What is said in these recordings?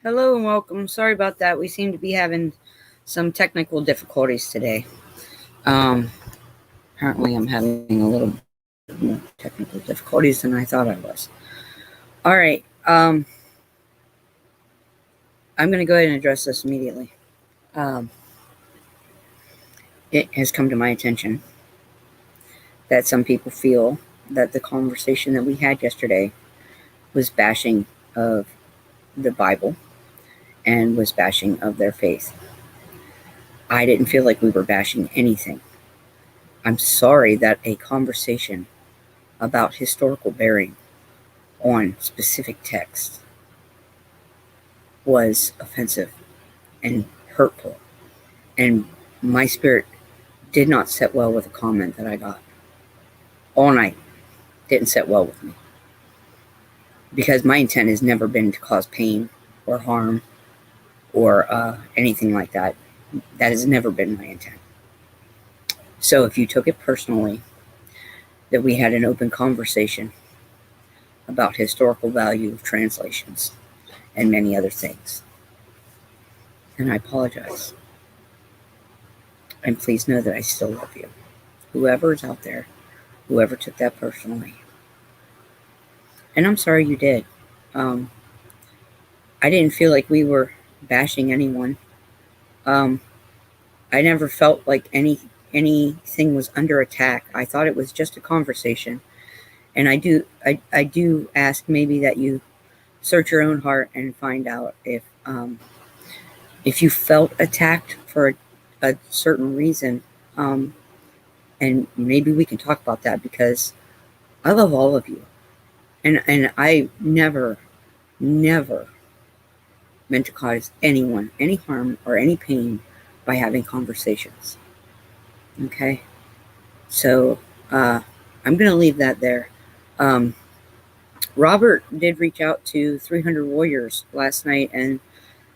Hello and welcome. Sorry about that. We seem to be having some technical difficulties today. Um, Apparently, I'm having a little bit more technical difficulties than I thought I was. All right. I'm going to go ahead and address this immediately. Um, it has come to my attention that some people feel that the conversation that we had yesterday was bashing of the Bible and was bashing of their faith. I didn't feel like we were bashing anything. I'm sorry that a conversation about historical bearing on specific texts was offensive and hurtful. And my spirit did not set well with a comment that I got all night. Didn't set well with me. Because my intent has never been to cause pain or harm or anything like that. That has never been my intent. So if you took it personally that we had an open conversation about historical value of translations and many other things, then I apologize. And please know that I still love you. Whoever is out there, whoever took that personally. And I'm sorry you did. Um, I didn't feel like we were bashing anyone. Um, I never felt like anything was under attack. I thought it was just a conversation. And I do ask maybe that you search your own heart and find out if you felt attacked for a certain reason. And maybe we can talk about that because I love all of you. And I never meant to cause anyone any harm or any pain by having conversations. Okay? So I'm going to leave that there. Robert did reach out to 300 Warriors last night, and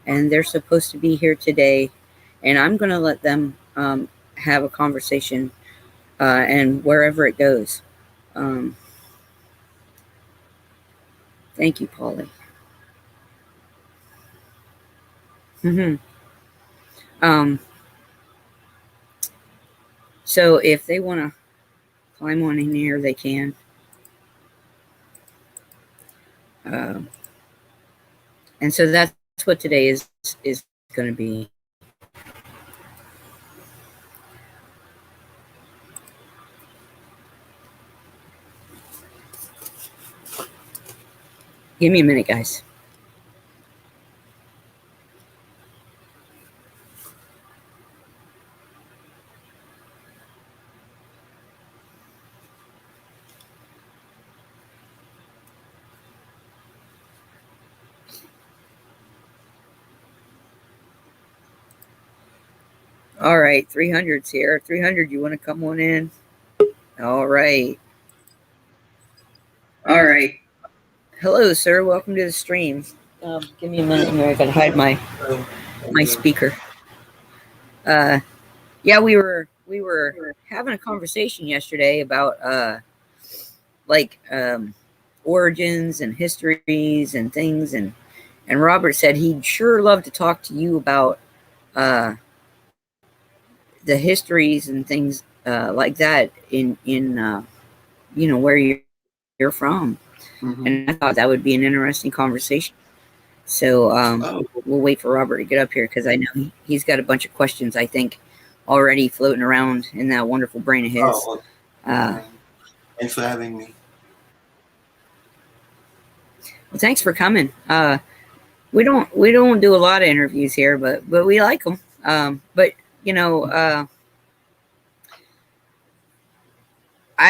they're supposed to be here today. And I'm going to let them have a conversation and wherever it goes. Thank you, Polly. Mm-hmm. Um, so if they want to climb on in here, they can. Um, and so that's what today is going to be. Give me a minute, guys. All right, 300's here. 300, you want to come on in? All right. All right. Hello, sir. Welcome to the stream. Give me a minute here. I gotta hide my speaker. Yeah, we were having a conversation yesterday about like origins and histories and things, and Robert said he'd sure love to talk to you about uh, the histories and things like that in where you're from. And I thought that would be an interesting conversation. So we'll wait for Robert to get up here because I know he's got a bunch of questions, I think, already floating around in that wonderful brain of his. Thanks for having me. Well, thanks for coming. We don't do a lot of interviews here, but we like them. But you know,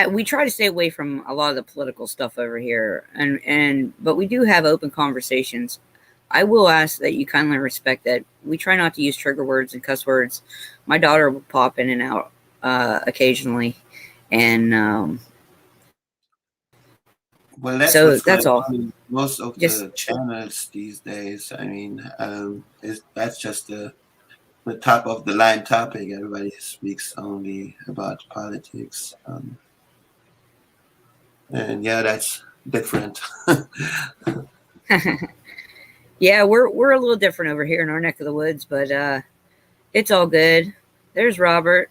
we try to stay away from a lot of the political stuff over here, and but we do have open conversations. I will ask that you kindly respect that we try not to use trigger words and cuss words. My daughter will pop in and out occasionally, and Well, that's so what's that's going all. on in most of Just the channels these days. I mean, that's just the top of the line topic. Everybody speaks only about politics. And yeah, that's different. Yeah, we're a little different over here in our neck of the woods, but it's all good. There's Robert.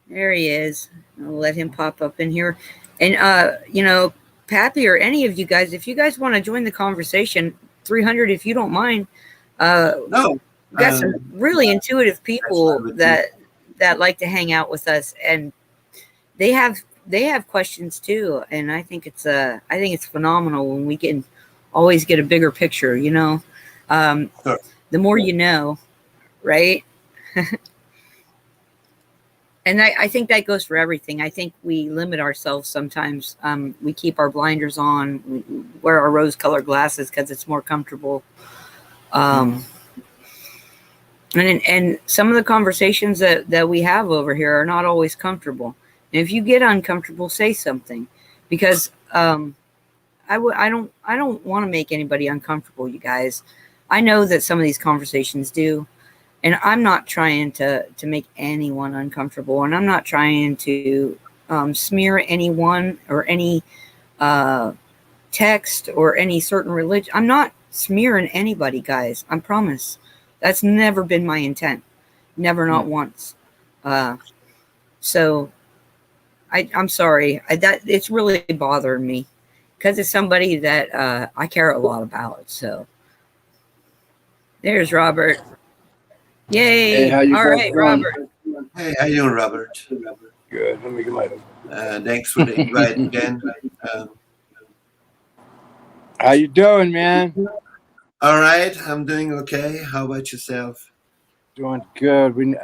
There he is. I'll let him pop up in here. And Pappy or any of you guys, if you guys want to join the conversation, 300 if you don't mind. No, We've got some really intuitive that's people fine with me. that like to hang out with us, and they have questions too. And I think it's phenomenal when we can always get a bigger picture. Sure. The more you know, right? And I think that goes for everything. I think we limit ourselves sometimes. We keep our blinders on, we wear our rose-colored glasses because it's more comfortable. And some of the conversations that we have over here are not always comfortable. And if you get uncomfortable, say something, because I don't want to make anybody uncomfortable, you guys. I know that some of these conversations do, and I'm not trying to make anyone uncomfortable, and I'm not trying to smear anyone or any text or any certain religion. I'm not smearing anybody, guys. I promise. That's never been my intent. Never, not once. So I'm sorry. That it's really bothered me because it's somebody that I care a lot about. So there's Robert. Yay! Hey, how you All guys right, doing? Robert. Hey, how you doing, Robert? Good. Let me get my. Thanks for the invite again. How you doing, man? All right, I'm doing okay. How about yourself? Doing good. It's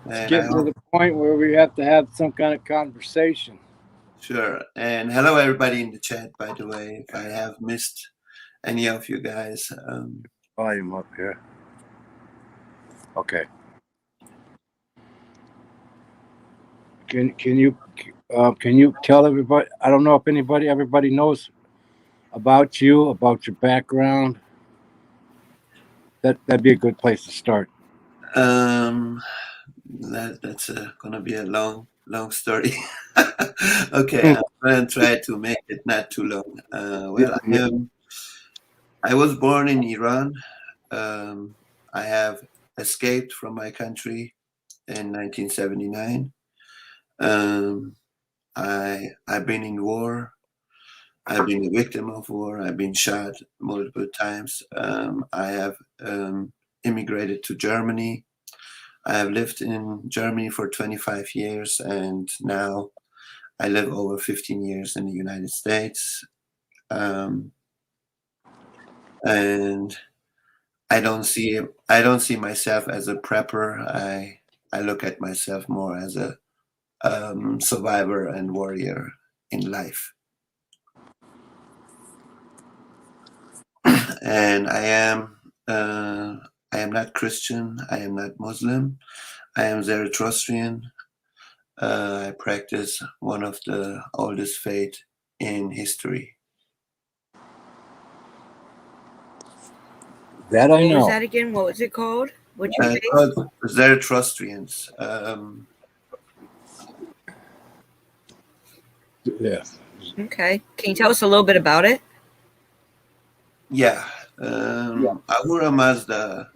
And I getting to hope, the point where we have to have some kind of conversation. sure. And hello, everybody in the chat, by the way. If I have missed any of you guys, Volume up here. Okay. Can you tell everybody? I don't know if everybody knows about you, about your background. That'd be a good place to start. that's gonna be a long story. Okay, I'm gonna try to make it not too long. I was born in Iran. I have escaped from my country in 1979. I've been in war. I've been a victim of war. I've been shot multiple times. I have immigrated to Germany. I have lived in Germany for 25 years, and now I live over 15 years in the United States. And I don't see myself as a prepper. I look at myself more as a survivor and warrior in life. And I am not Christian. I am not Muslim. I am Zoroastrian. I practice one of the oldest faith in history. That I What was know. that again? What was it called? What'd you say? Called Zoroastrians. Yeah. Okay. Can you tell us a little bit about it? Yeah. Ahura Mazda.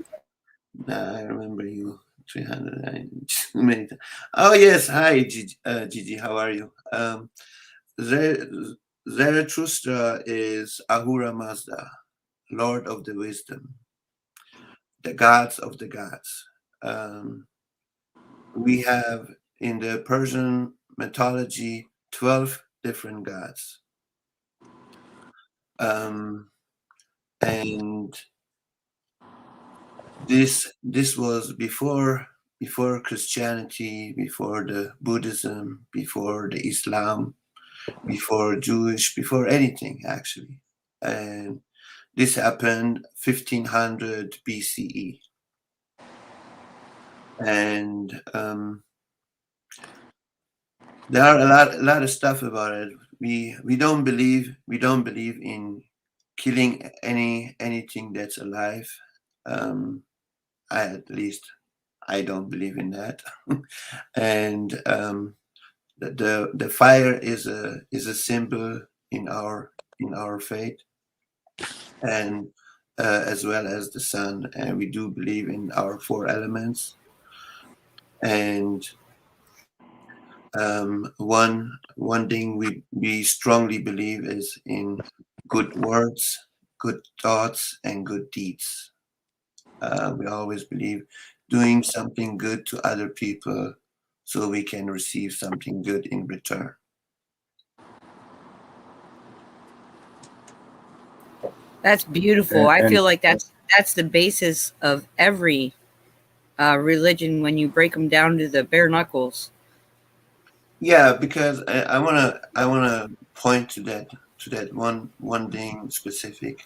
Nah, I remember you. 309. Many times. Oh, yes. Hi, Gigi. How are you? Zarathustra is Ahura Mazda, Lord of the Wisdom, the gods of the gods. We have in the Persian mythology 12 different gods. And this was before Christianity, before the Buddhism, before the Islam, before Jewish, before anything actually. And this happened 1500 BCE. And there are a lot of stuff about it. We don't believe in killing anything that's alive. At least I don't believe in that. And the fire is a symbol in our faith. and as well as the sun. And we do believe in our four elements. And one thing we strongly believe is in good words, good thoughts, and good deeds. We always believe doing something good to other people so we can receive something good in return. That's beautiful. I And feel like that's the basis of every religion when you break them down to the bare knuckles. Yeah, because I wanna point to that one thing specific.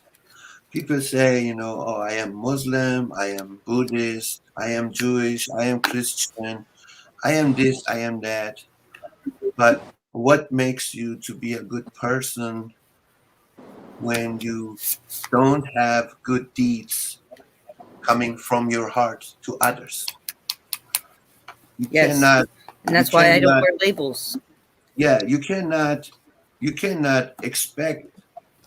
People say, oh, I am Muslim, I am Buddhist, I am Jewish, I am Christian, I am this, I am that. But what makes you to be a good person when you don't have good deeds coming from your heart to others? You Yes. cannot. And that's why I don't wear labels. Yeah, you cannot expect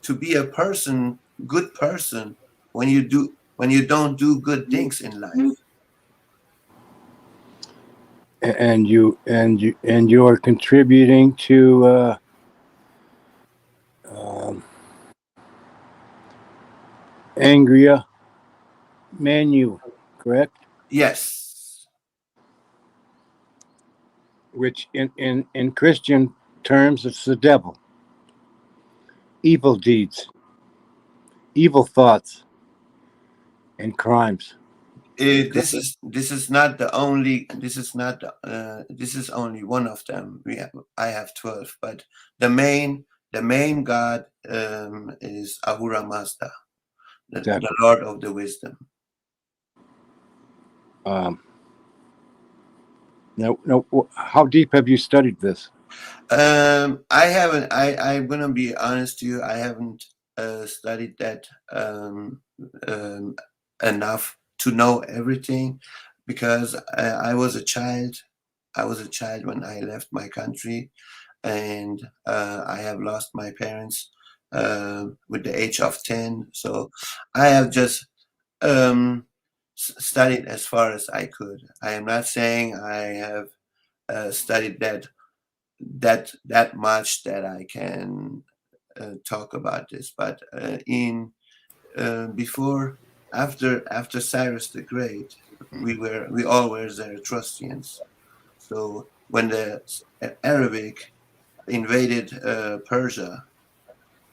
to be a good person when you don't do good things in life. and you are contributing to Angria Manu, correct? Yes. Which in Christian terms, it's the devil. Evil deeds, evil thoughts, and crimes. This is not the only. This is not. This is only one of them. I have 12, but the main god is Ahura Mazda, Exactly. the Lord of the Wisdom. Now, how deep have you studied this? I haven't. I'm gonna be honest to you. I haven't studied that enough to know everything, because I was a child. I was a child when I left my country, and I have lost my parents with the age of 10. So I have just studied as far as I could. I am not saying I have studied that much that I can talk about this, but in before after Cyrus the Great, we all were Zoroastrians. So when the Arabic invaded Persia,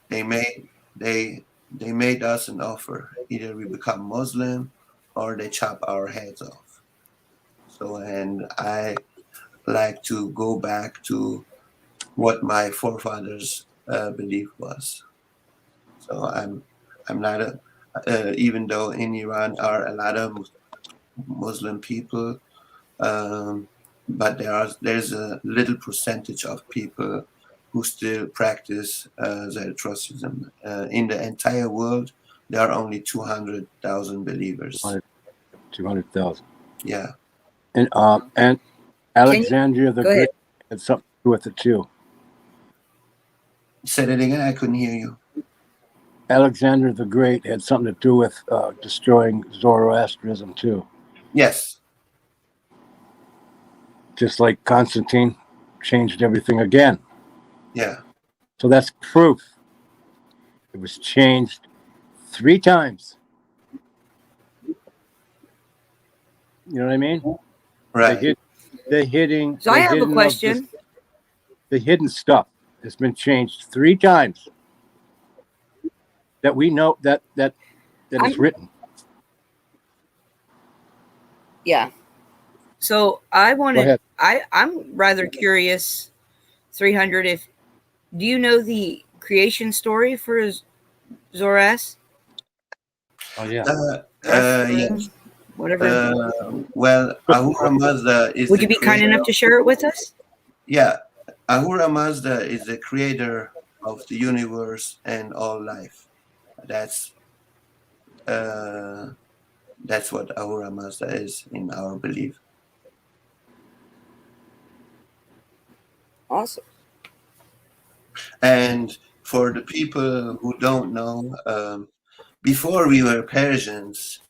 they made us an offer: either we become Muslim or they chop our heads off. So, and I like to go back to what my forefathers belief was. So I'm not even though in Iran are a lot of Muslim people, but there's a little percentage of people who still practice Zoroastrianism. In the entire world, there are only 200,000 believers. 200,000. Yeah. And Alexandria the Go ahead. Great had something to do with it too. Say that again. I couldn't hear you. Alexander the Great had something to do with destroying Zoroastrianism too. Yes. Just like Constantine changed everything again. Yeah. So that's proof. It was changed 3 times. You know what I mean? Right. The hidden. So I have a question. The hidden stuff has been changed 3 times. That we know that is written. Yeah. So I'm rather curious, 300, do you know the creation story for Zoroaster? Oh yeah. Yes. Whatever. Well, Ahura Mazda is. Would you be kind enough to share it with us? Yeah, Ahura Mazda is the creator of the universe and all life. That's what Ahura Mazda is in our belief. Awesome. And for the people who don't know, before we were Persians,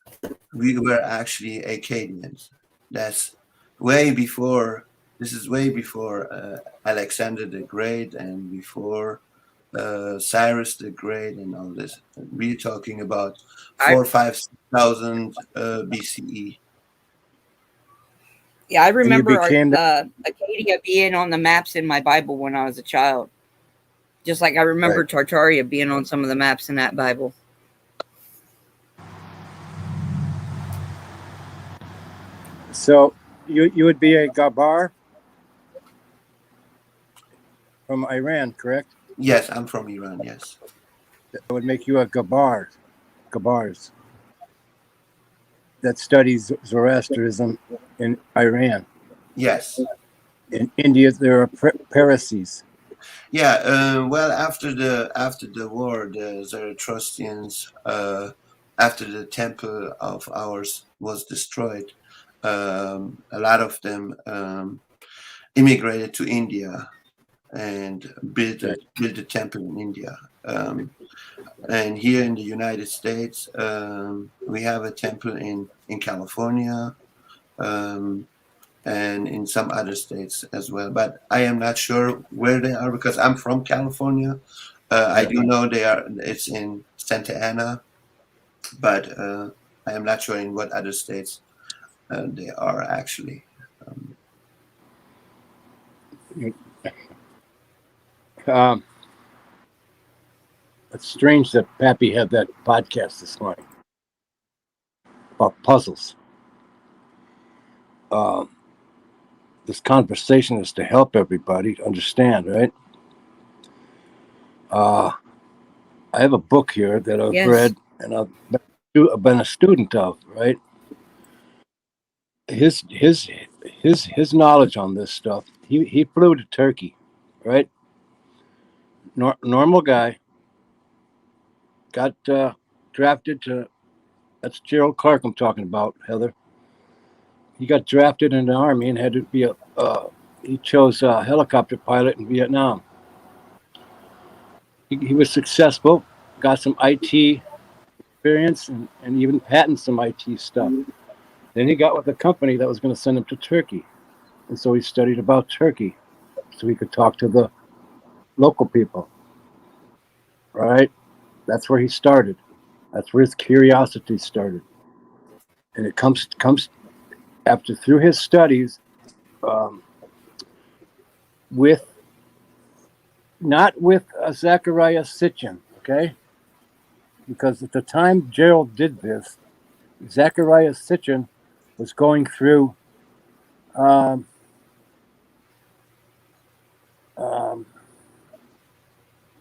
we were actually Akkadians. That's way before. This is way before Alexander the Great and before Cyrus the Great and all this. We're talking about I- 4, 5, 6,000 BCE. Yeah, I remember became Acadia being on the maps in my Bible when I was a child. Just like I remember Tartaria being on some of the maps in that Bible. So you would be a Gabar from Iran, correct? Yes, I'm from Iran. Yes. That would make you a Gabars that studies Zoroastrianism in Iran. Yes. In India, there are Parsis. Yeah. Well, after the war, the Zoroastrians, after the temple of ours was destroyed, a lot of them immigrated to India and built a temple in India. And here in the United States, we have a temple in California, and in some other states as well. But I am not sure where they are because I'm from California. I do know they are. It's in Santa Ana, but I am not sure in what other states they are actually. It's strange that Pappy had that podcast this morning about puzzles. This conversation is to help everybody to understand, right? I have a book here that I've read and I've been a student of, right? His knowledge on this stuff. He flew to Turkey, right? Normal guy. Got drafted to. That's Gerald Clark I'm talking about, Heather. He got drafted in the Army and had to be he chose a helicopter pilot in Vietnam. He was successful, got some IT experience and even patented some IT stuff. Then he got with a company that was going to send him to Turkey. And so he studied about Turkey so he could talk to the local people. Right? That's where he started. That's where his curiosity started. And it comes after through his studies not with Zechariah Sitchin, okay? Because at the time Gerald did this, Zechariah Sitchin was going through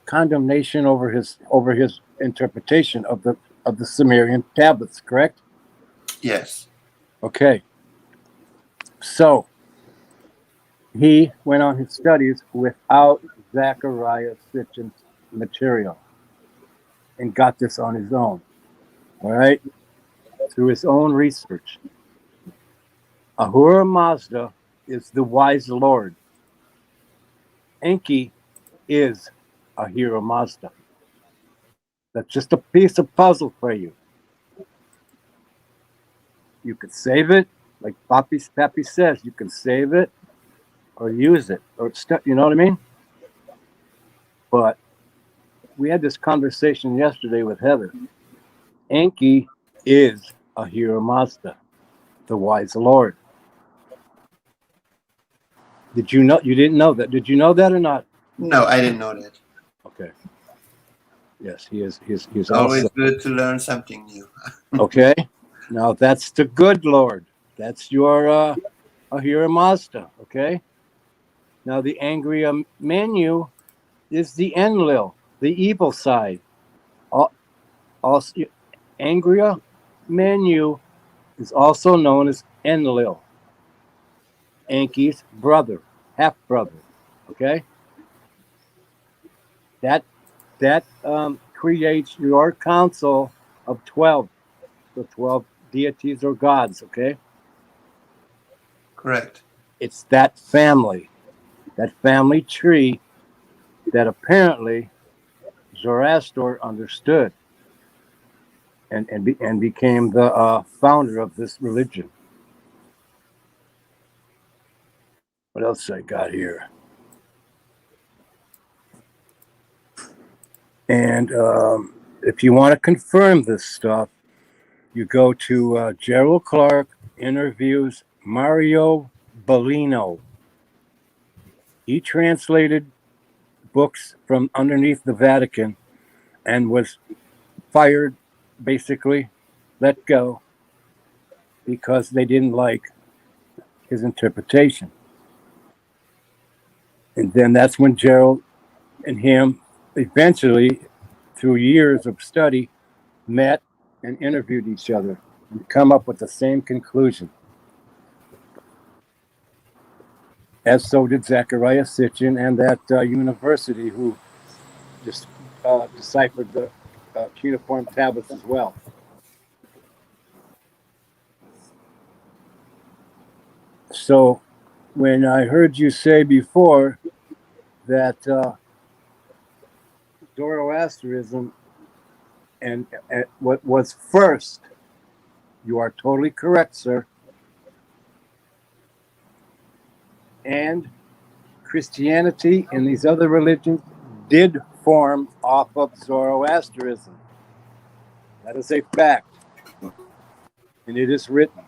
condemnation over his interpretation of the Sumerian tablets, correct? Yes. Okay. So he went on his studies without Zechariah Sitchin's material and got this on his own. All right? Through his own research. Ahura Mazda is the wise Lord. Enki is Ahura Mazda. That's just a piece of puzzle for you. You could save it, like Pappy says, you can save it or use it, or you know what I mean? But we had this conversation yesterday with Heather. Enki is Ahura Mazda, the wise Lord. Did you know? You didn't know that. Did you know that or not? No, I didn't know that. Okay. Yes, he is. He's Always also good to learn something new. okay. Now that's the good Lord. That's your Ahura Mazda. Okay. Now the Angria Menu is the Enlil, the evil side. Also, Angria Menu is also known as Enlil, Enki's brother, half brother. Okay. That creates your council of 12, the 12 deities or gods. Okay. Correct. It's that family tree that apparently Zoroaster understood and became the founder of this religion. What else I got here? And if you want to confirm this stuff, you go to Gerald Clark interviews Mario Bellino. He translated books from underneath the Vatican and was fired, basically, let go, because they didn't like his interpretation. And then that's when Gerald and him eventually, through years of study, met and interviewed each other and come up with the same conclusion. As so did Zechariah Sitchin and that university who just deciphered the cuneiform tablets as well. So when I heard you say before that Zoroastrianism and what was first, you are totally correct, sir. And Christianity and these other religions did form off of Zoroastrianism. That is a fact. And it is written.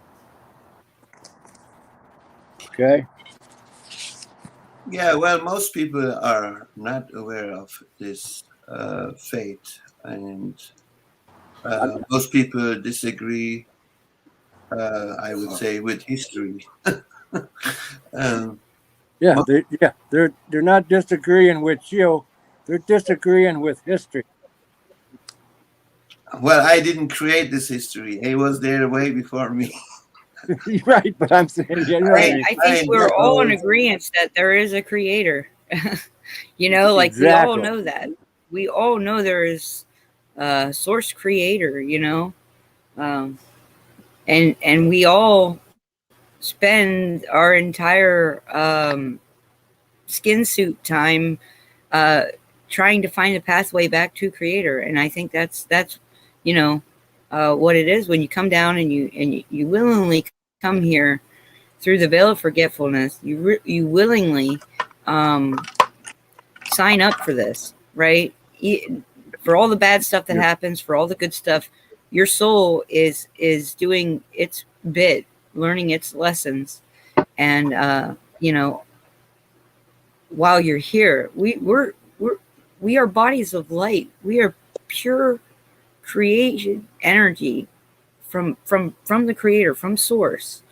Okay? Yeah, well, most people are not aware of this fate, and most people disagree, I would say, with history. They're not disagreeing with you. They're disagreeing with history. Well, I didn't create this history. It was there way before me. Right, but I'm saying, I think we're all in agreement that there is a creator. You know, like exactly. We all know that. We all know there is a source creator, you know. And we all spend our entire skin suit time trying to find a pathway back to creator. And I think that's you know what it is when you come down and you willingly come here through the veil of forgetfulness. You willingly sign up for this, right? For all the bad stuff that happens, for all the good stuff, your soul is doing its bit, learning its lessons. And you know, while you're here, we are bodies of light. We are pure creation energy from the creator, from source,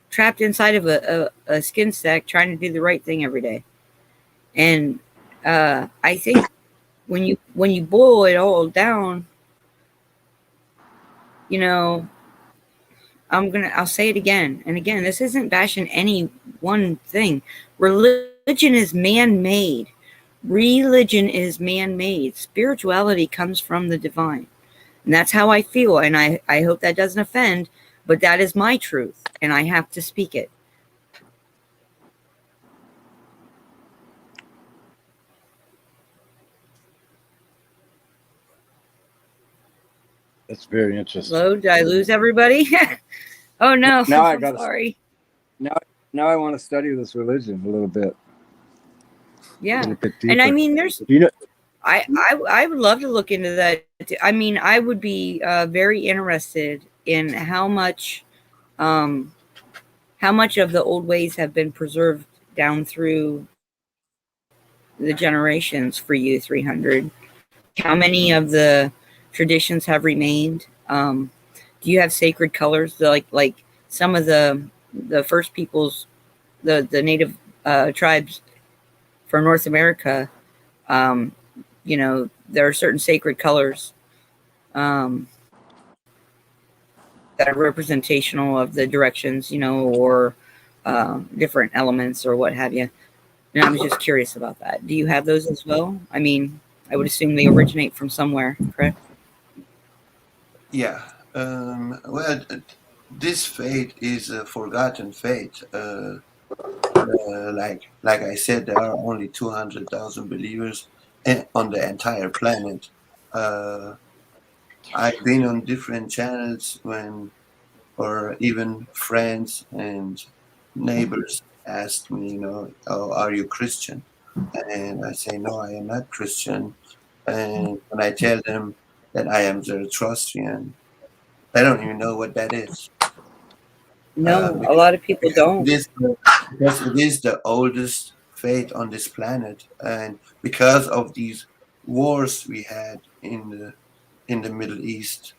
trapped inside of a skin sack, trying to do the right thing every day. And I think when you boil it all down, you know, I'll say it again and again. This isn't bashing any one thing. Religion is man-made. Religion is man-made. Spirituality comes from the divine. And that's how I feel. And I hope that doesn't offend, but that is my truth. And I have to speak it. That's very interesting. Hello, did I lose everybody? Oh no! Now I'm sorry. Now I want to study this religion a little bit. Yeah, deeper. And I mean, there's. You know, I would love to look into that. I mean, I would be very interested in how much of the old ways have been preserved down through the generations for you 300. How many of the traditions have remained? Do you have sacred colors like some of the first peoples, the native tribes for North America? You know, there are certain sacred colors that are representational of the directions, you know, or different elements or what have you. And I was just curious about that. Do you have those as well? I mean, I would assume they originate from somewhere, correct? Yeah. Well, this fate is a forgotten fate. Like I said, there are only 200,000 believers. on the entire planet. I've been on different channels or even friends and neighbors asked me, oh, are you Christian? And I say, no, I am not Christian. And when I tell them that I am Zoroastrian, they don't even know what that is. No, a Because lot of people don't. because it is the oldest faith on this planet, and because of these wars we had in the Middle East,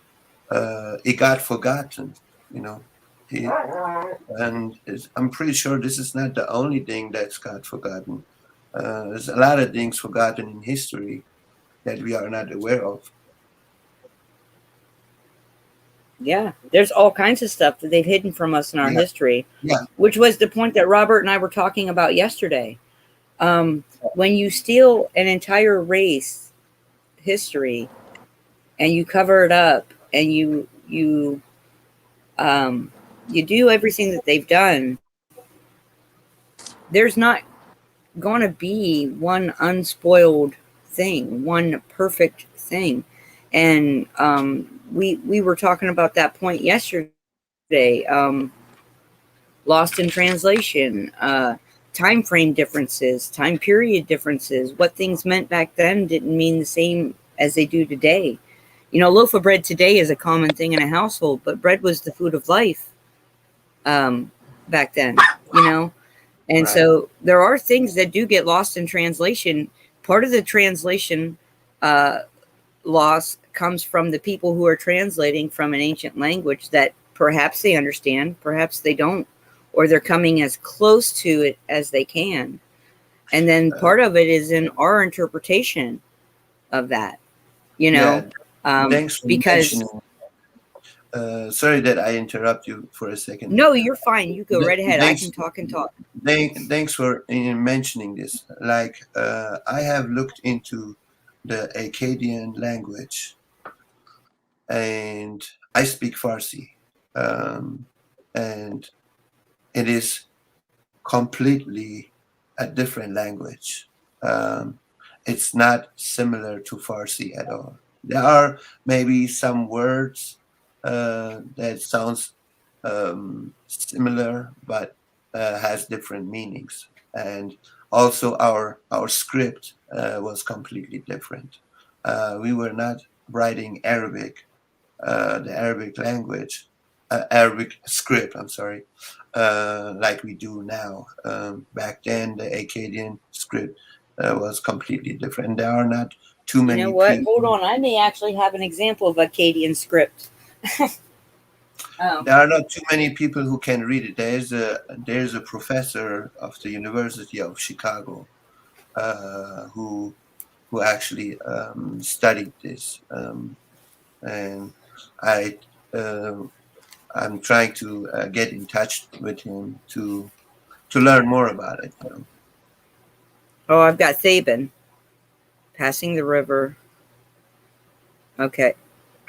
it got forgotten. You know, it, I'm pretty sure this is not the only thing that's got forgotten. There's a lot of things forgotten in history that we are not aware of. Yeah, there's all kinds of stuff that they've hidden from us in our Yeah, history, yeah, which was the point that Robert and I were talking about yesterday. When you steal an entire race history and you cover it up and you do everything that they've done, there's not going to be one unspoiled thing, one perfect thing. And we were talking about that point yesterday. Lost in translation, time frame differences, time period differences. What things meant back then didn't mean the same as they do today. You know, a loaf of bread today is a common thing in a household, but bread was the food of life back then, you know? And right. so there are things that do get lost in translation. Part of the translation loss comes from the people who are translating from an ancient language that perhaps they understand, perhaps they don't, or they're coming as close to it as they can. And then part of it is in our interpretation of that, you know, Thanks for because mentioning. Sorry that I interrupt you for a second. no, you're fine. You go right ahead. I Thanks, can talk and talk. thanks for mentioning this. Like, I have looked into the Akkadian language, and I speak Farsi, and it is completely a different language. It's not similar to Farsi at all. There are maybe some words that sounds similar, but has different meanings. And also our script was completely different. We were not writing Arabic, the Arabic language, Arabic script, I'm sorry, like we do now. Back then, the Akkadian script was completely different. There are not too You many know what? people. Hold on. I may actually have an example of Akkadian script. There are not too many people who can read it. There's a professor of the University of Chicago who actually studied this, and I I'm trying to get in touch with him to learn more about it. Oh, I've got Theban. Passing the river. Okay.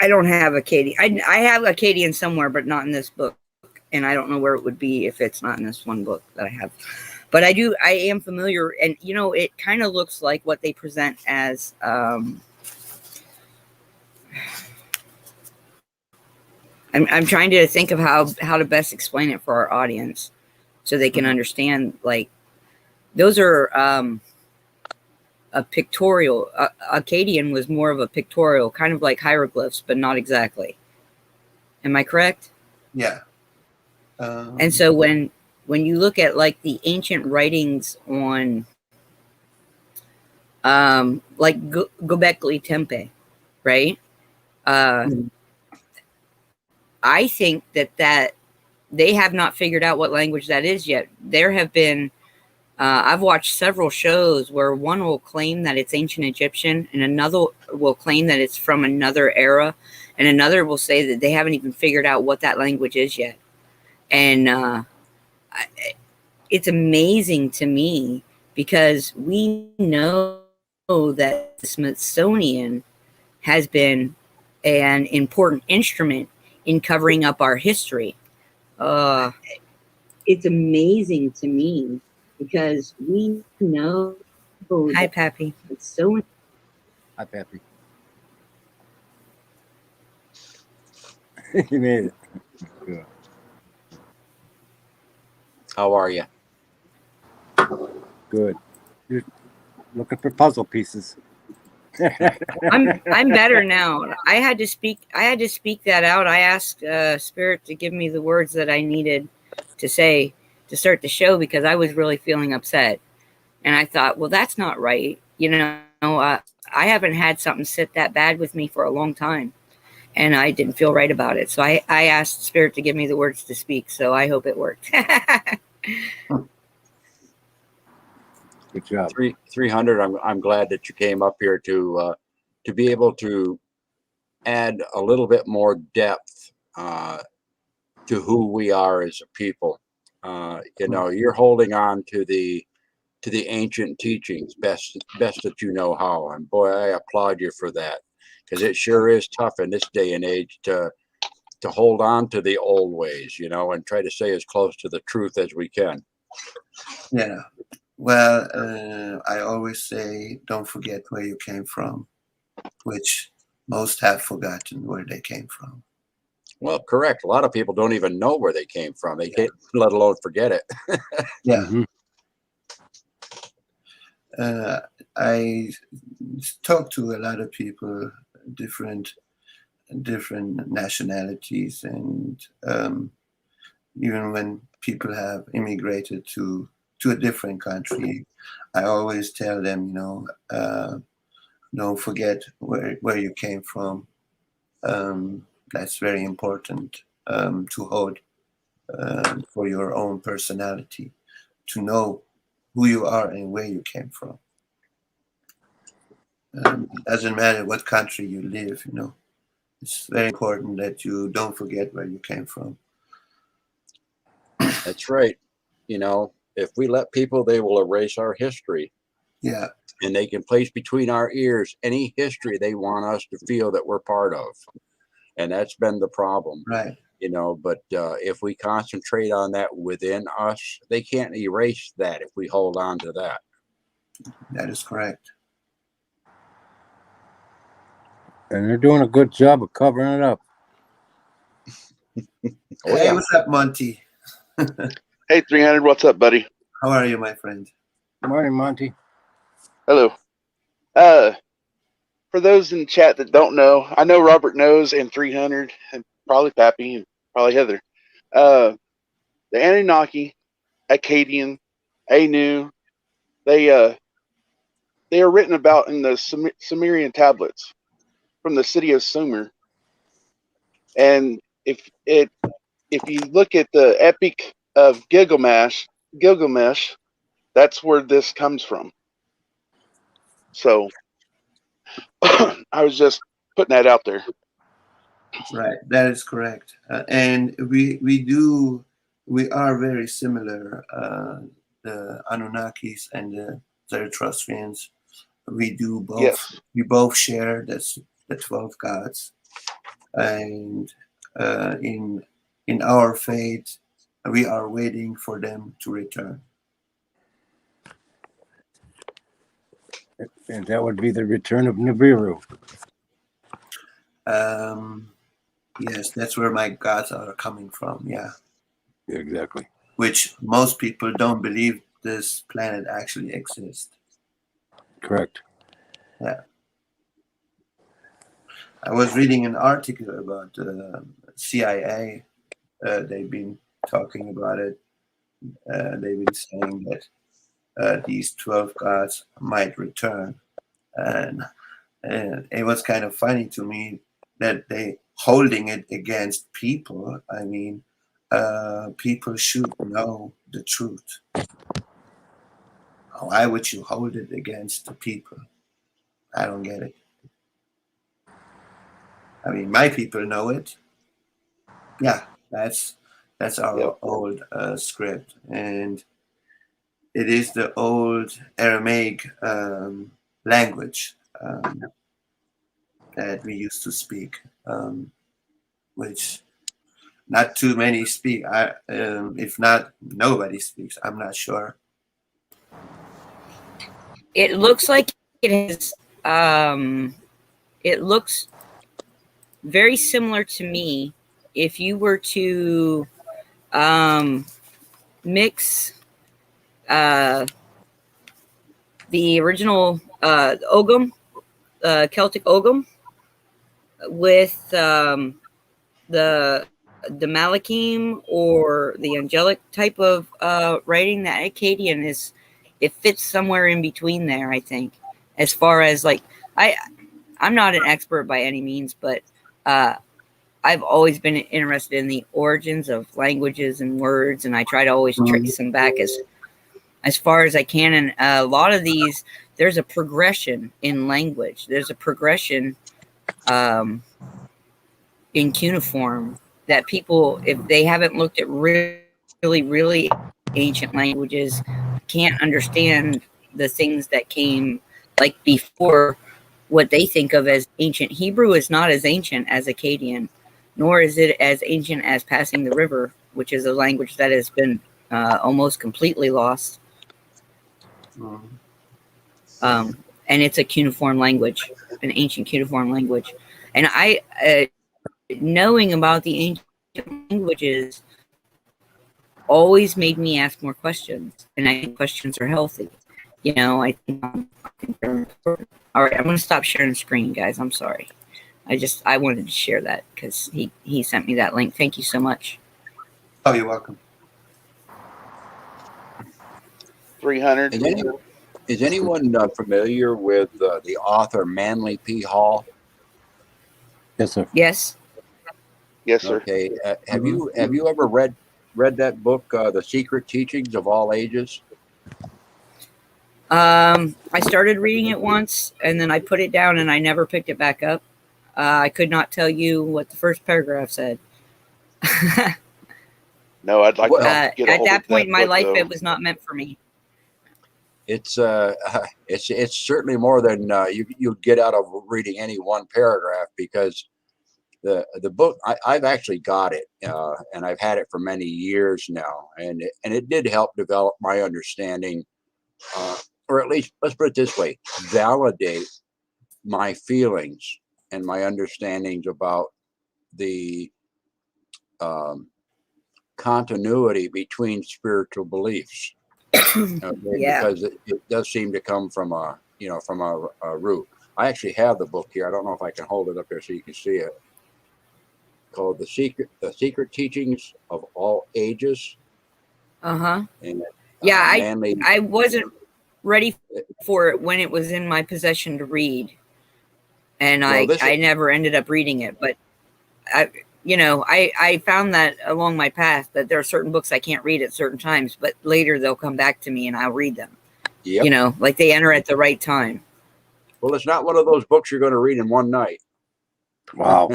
I don't have Akkadian. I have Akkadian somewhere, but not in this book. And I don't know where it would be if it's not in this one book that I have. But I am familiar. And, you know, it kind of looks like what they present as I'm trying to think of how to best explain it for our audience so they can understand. Like, those are a pictorial. Akkadian was more of a pictorial, kind of like hieroglyphs, but not exactly. Am I correct? Yeah. And so when you look at like the ancient writings on like Göbekli Tepe, right? I think that they have not figured out what language that is yet. There have been I've watched several shows where one will claim that it's ancient Egyptian and another will claim that it's from another era, and another will say that they haven't even figured out what that language is yet. And it's amazing to me because we know that the Smithsonian has been an important instrument in covering up our history. It's amazing to me because we know. Hi, Pappy. It's so Hi, Pappy. You made it. Good. How are you? Good. You're looking for puzzle pieces. I'm better now. I had to speak that out. I asked Spirit to give me the words that I needed to say to start the show because I was really feeling upset. And I thought, well, that's not right. I haven't had something sit that bad with me for a long time. And I didn't feel right about it. So I asked Spirit to give me the words to speak. So I hope it worked. Good job. 300. I'm glad that you came up here to be able to add a little bit more depth to who we are as a people. You're holding on to the ancient teachings best that you know how, and boy, I applaud you for that, because it sure is tough in this day and age to hold on to the old ways, and try to stay as close to the truth as we can. Yeah. Well, I always say, don't forget where you came from, which most have forgotten where they came from. Well, correct. A lot of people don't even know where they came from. They can't, let alone forget it. Yeah. Mhm. I talk to a lot of people, different nationalities, and even when people have immigrated to a different country, I always tell them, don't forget where you came from. That's very important to hold for your own personality, to know who you are and where you came from. It doesn't matter what country you live, it's very important that you don't forget where you came from. That's right. If we let people, they will erase our history. Yeah. And they can place between our ears any history they want us to feel that we're part of. And that's been the problem. Right. But if we concentrate on that within us, they can't erase that if we hold on to that. That is correct. And they're doing a good job of covering it up. Oh, Hey, yeah. what's up, Monty? Hey, 300, what's up, buddy? How are you, my friend? Morning, Monty. Hello. For those in chat that don't know, I know Robert knows, and 300, and probably Pappy, and probably Heather. The Anunnaki, Akkadian, Anu, they are written about in the Sumerian tablets from the city of Sumer. And if you look at the Epic of Gilgamesh, that's where this comes from. So I was just putting that out there. Right, that is correct. And we are very similar, the Anunnakis and the Zoroastrians. We do both. Yes. We both share the 12 gods, and in our faith, we are waiting for them to return. And that would be the return of Nibiru. Yes, that's where my gods are coming from. Yeah, Exactly. which most people don't believe this planet actually exists. Correct. Yeah. I was reading an article about CIA. They've been talking about it. They've been saying that these 12 gods might return. And it was kind of funny to me that they holding it against people. I mean, people should know the truth. Why would you hold it against the people? I don't get it. I mean, my people know it. Yeah, that's our old script, and it is the old Aramaic language that we used to speak, which not too many speak. If not, nobody speaks. I'm not sure. It looks like it has it looks very similar to me if you were to mix the original Ogham, Celtic Ogham, with the Malachim or the angelic type of writing. That Akkadian is, it fits somewhere in between there, I think. As far as like, I'm not an expert by any means, but I've always been interested in the origins of languages and words, and I try to always trace them back as far as I can. And a lot of these, there's a progression in language. There's a progression in cuneiform that people, if they haven't looked at really ancient languages, can't understand the things that came like before. What they think of as ancient Hebrew is not as ancient as Akkadian, nor is it as ancient as Passing the River, which is a language that has been almost completely lost. And it's a cuneiform language, an ancient cuneiform language. And I knowing about the ancient languages always made me ask more questions, and I think questions are healthy. You know, I think they're important. All right, I'm going to stop sharing the screen, guys. I'm sorry. I wanted to share that because he sent me that link. Thank you so much. Oh, you're welcome. 300. Is anyone familiar with the author Manly P. Hall? Yes, sir. Yes. Yes, sir. Okay. Have you ever read that book, The Secret Teachings of All Ages? I started reading it once, and then I put it down, and I never picked it back up. I could not tell you what the first paragraph said. No, I'd like Well, to get a at hold that of point in my book, life, though. it was not meant for me. It's certainly more than you get out of reading any one paragraph, because the book, I've actually got it, and I've had it for many years now, and it did help develop my understanding, or at least, let's put it this way, validate my feelings and my understandings about the continuity between spiritual beliefs. Okay, Yeah. because it does seem to come from a root. I actually have the book here. I don't know if I can hold it up there so you can see it. Called The Secret Teachings of All Ages. Uh-huh. And Yeah, Manly, I wasn't ready for it when it was in my possession to read. And Well, I never ended up reading it, but I found that along my path that there are certain books I can't read at certain times, but later they'll come back to me and I'll read them. Yep. You know, like they enter at the right time. Well, it's not one of those books you're going to read in one night. Wow.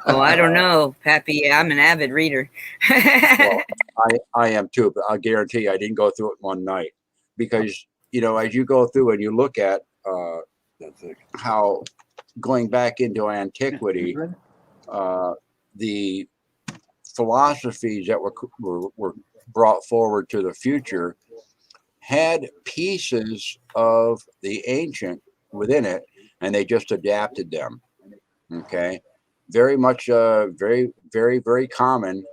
Oh, I don't know, Pappy. I'm an avid reader. Well, I am too, but I'll guarantee you I didn't go through it one night, because, as you go through and you look at how, going back into antiquity, the philosophies that were brought forward to the future had pieces of the ancient within it, and they just adapted them. Okay, very much, very, very, very common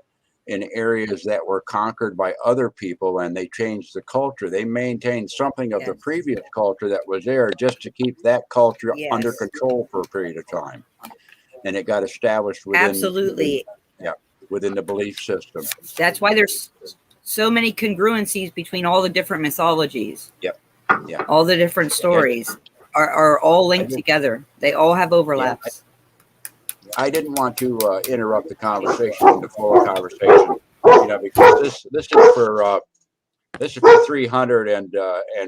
in areas that were conquered by other people, and they changed the culture. They maintained something of the previous culture that was there just to keep that culture under control for a period of time. And it got established within Absolutely. within the belief system. That's why there's so many congruencies between all the different mythologies. Yep. Yeah. All the different stories are all linked together. They all have overlaps. I didn't want to interrupt the conversation, the flow of conversation, because this is for 300 and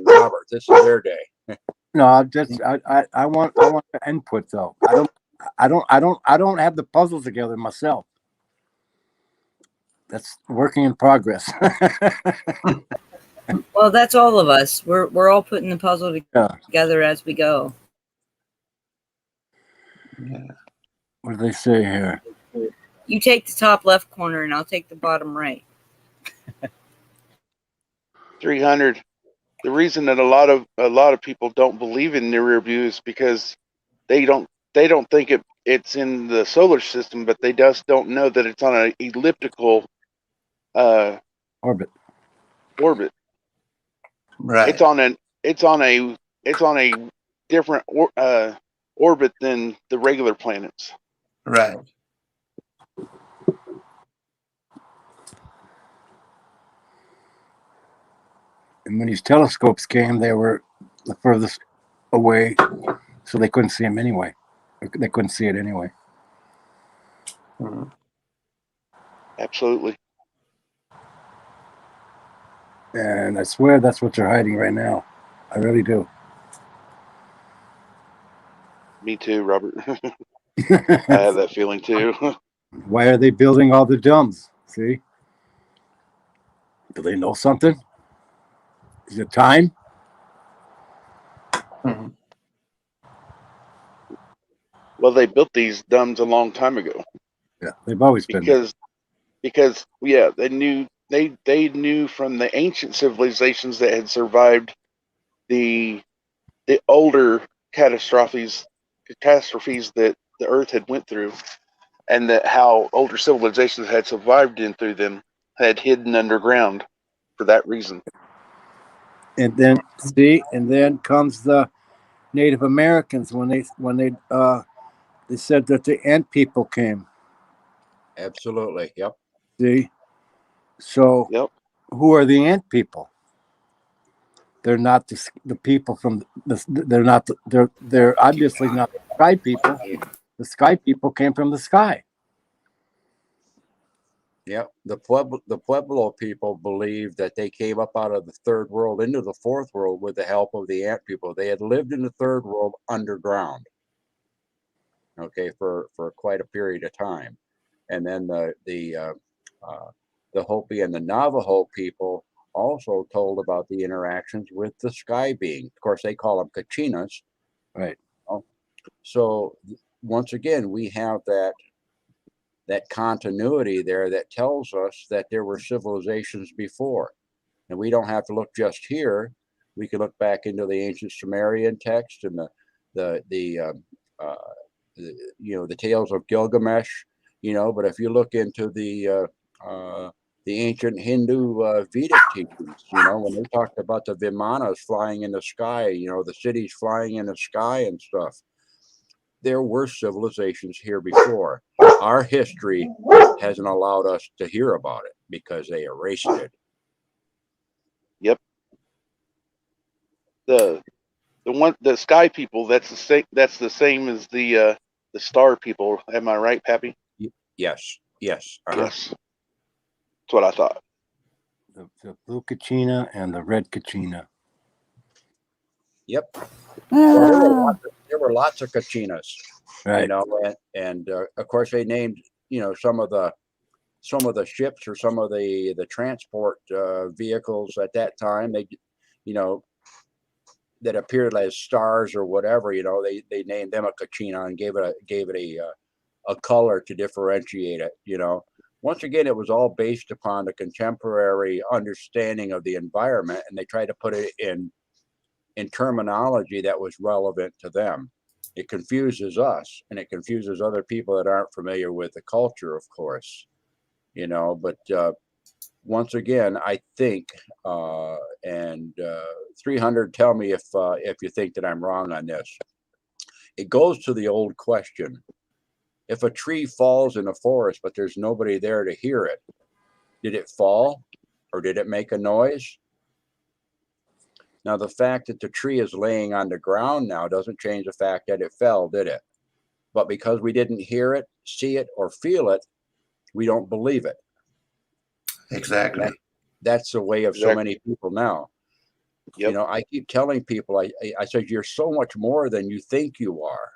Robert. This is their day. No, I want the input though. I don't have the puzzle together myself. That's working in progress. Well, that's all of us. We're all putting the puzzle together as we go. Yeah. What do they say here? You take the top left corner, and I'll take the bottom right. 300. The reason that a lot of people don't believe in Nibiru is because they don't they don't think it's in the solar system, but they just don't know that it's on an elliptical Orbit. orbit. Right. It's on a different orbit than the regular planets. Right. And when these telescopes came, they were the furthest away, so they couldn't see them anyway. They couldn't see it anyway. Mhm. Absolutely. And I swear that's what they're hiding right now. I really do. Me too, Robert. I have that feeling too. Why are they building all the domes? See? Do they know something? Is it time? Mhm. Well, they built these domes a long time ago Yeah, they've always been there. because yeah, they knew from the ancient civilizations that had survived the older catastrophes that the Earth had went through, and that how older civilizations had survived in through them, had hidden underground for that reason. And then and then comes the Native Americans when they said that the Ant people came. Absolutely. Yep. See? So Yep. who are the Ant people? They're not the people from the. They're not. They're obviously not the sky people. The sky people came from the sky. Yep. The Pueblo people believed that they came up out of the third world into the fourth world with the help of the Ant people. They had lived in the third world underground, okay, for quite a period of time, and then the Hopi and the Navajo people also told about the interactions with the sky being. Of course, they call them Kachinas. Right. So once again, we have that continuity there that tells us that there were civilizations before, and we don't have to look just here. We can look back into the ancient Sumerian text and the tales of Gilgamesh, but if you look into the ancient Hindu Vedic teachings, when they talked about the Vimanas flying in the sky, the cities flying in the sky and stuff, there were civilizations here before. Our history hasn't allowed us to hear about it because they erased it. Yep. The sky people, that's the same as the star people. Am I right, Pappy? Yes. Yes. That's what I thought. The blue Kachina and the red Kachina. Yep. Well, there were lots of Kachinas, Right. and of course they named some of the ships or some of the transport vehicles at that time. They that appeared as stars or whatever. They named them a Kachina and gave it a color to differentiate it. Once again, it was all based upon the contemporary understanding of the environment, and they tried to put it in terminology that was relevant to them. It confuses us, and it confuses other people that aren't familiar with the culture, of course. But once again, I think, and 300, tell me if you think that I'm wrong on this. It goes to the old question: if a tree falls in a forest, but there's nobody there to hear it, did it fall, or did it make a noise? Now, the fact that the tree is laying on the ground now doesn't change the fact that it fell, did it? But because we didn't hear it, see it, or feel it, we don't believe it. Exactly. That's the way of so many people now. Yep. I keep telling people, I said, you're so much more than you think you are.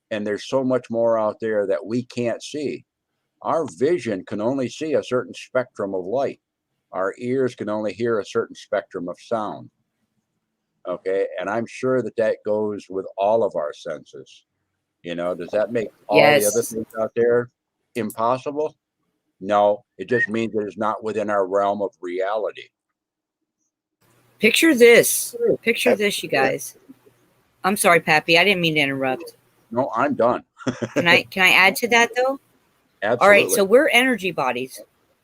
And there's so much more out there that we can't see. Our vision can only see a certain spectrum of light. Our ears can only hear a certain spectrum of sound. Okay. And I'm sure that goes with all of our senses. Does that make all the other things out there impossible? No, it just means that it's not within our realm of reality. Picture this, you guys. I'm sorry, Pappy. I didn't mean to interrupt. No, I'm done. Can I add to that though? Absolutely. All right, so we're energy bodies.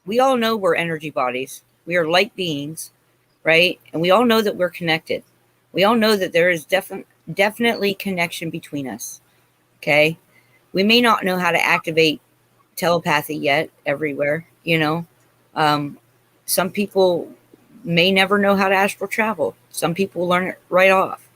We all know we're energy bodies. We are light beings, right? And we all know that we're connected. We all know that there is definitely connection between us. Okay? We may not know how to activate telepathy yet everywhere, you know. Some people may never know how to astral travel. Some people learn it right off.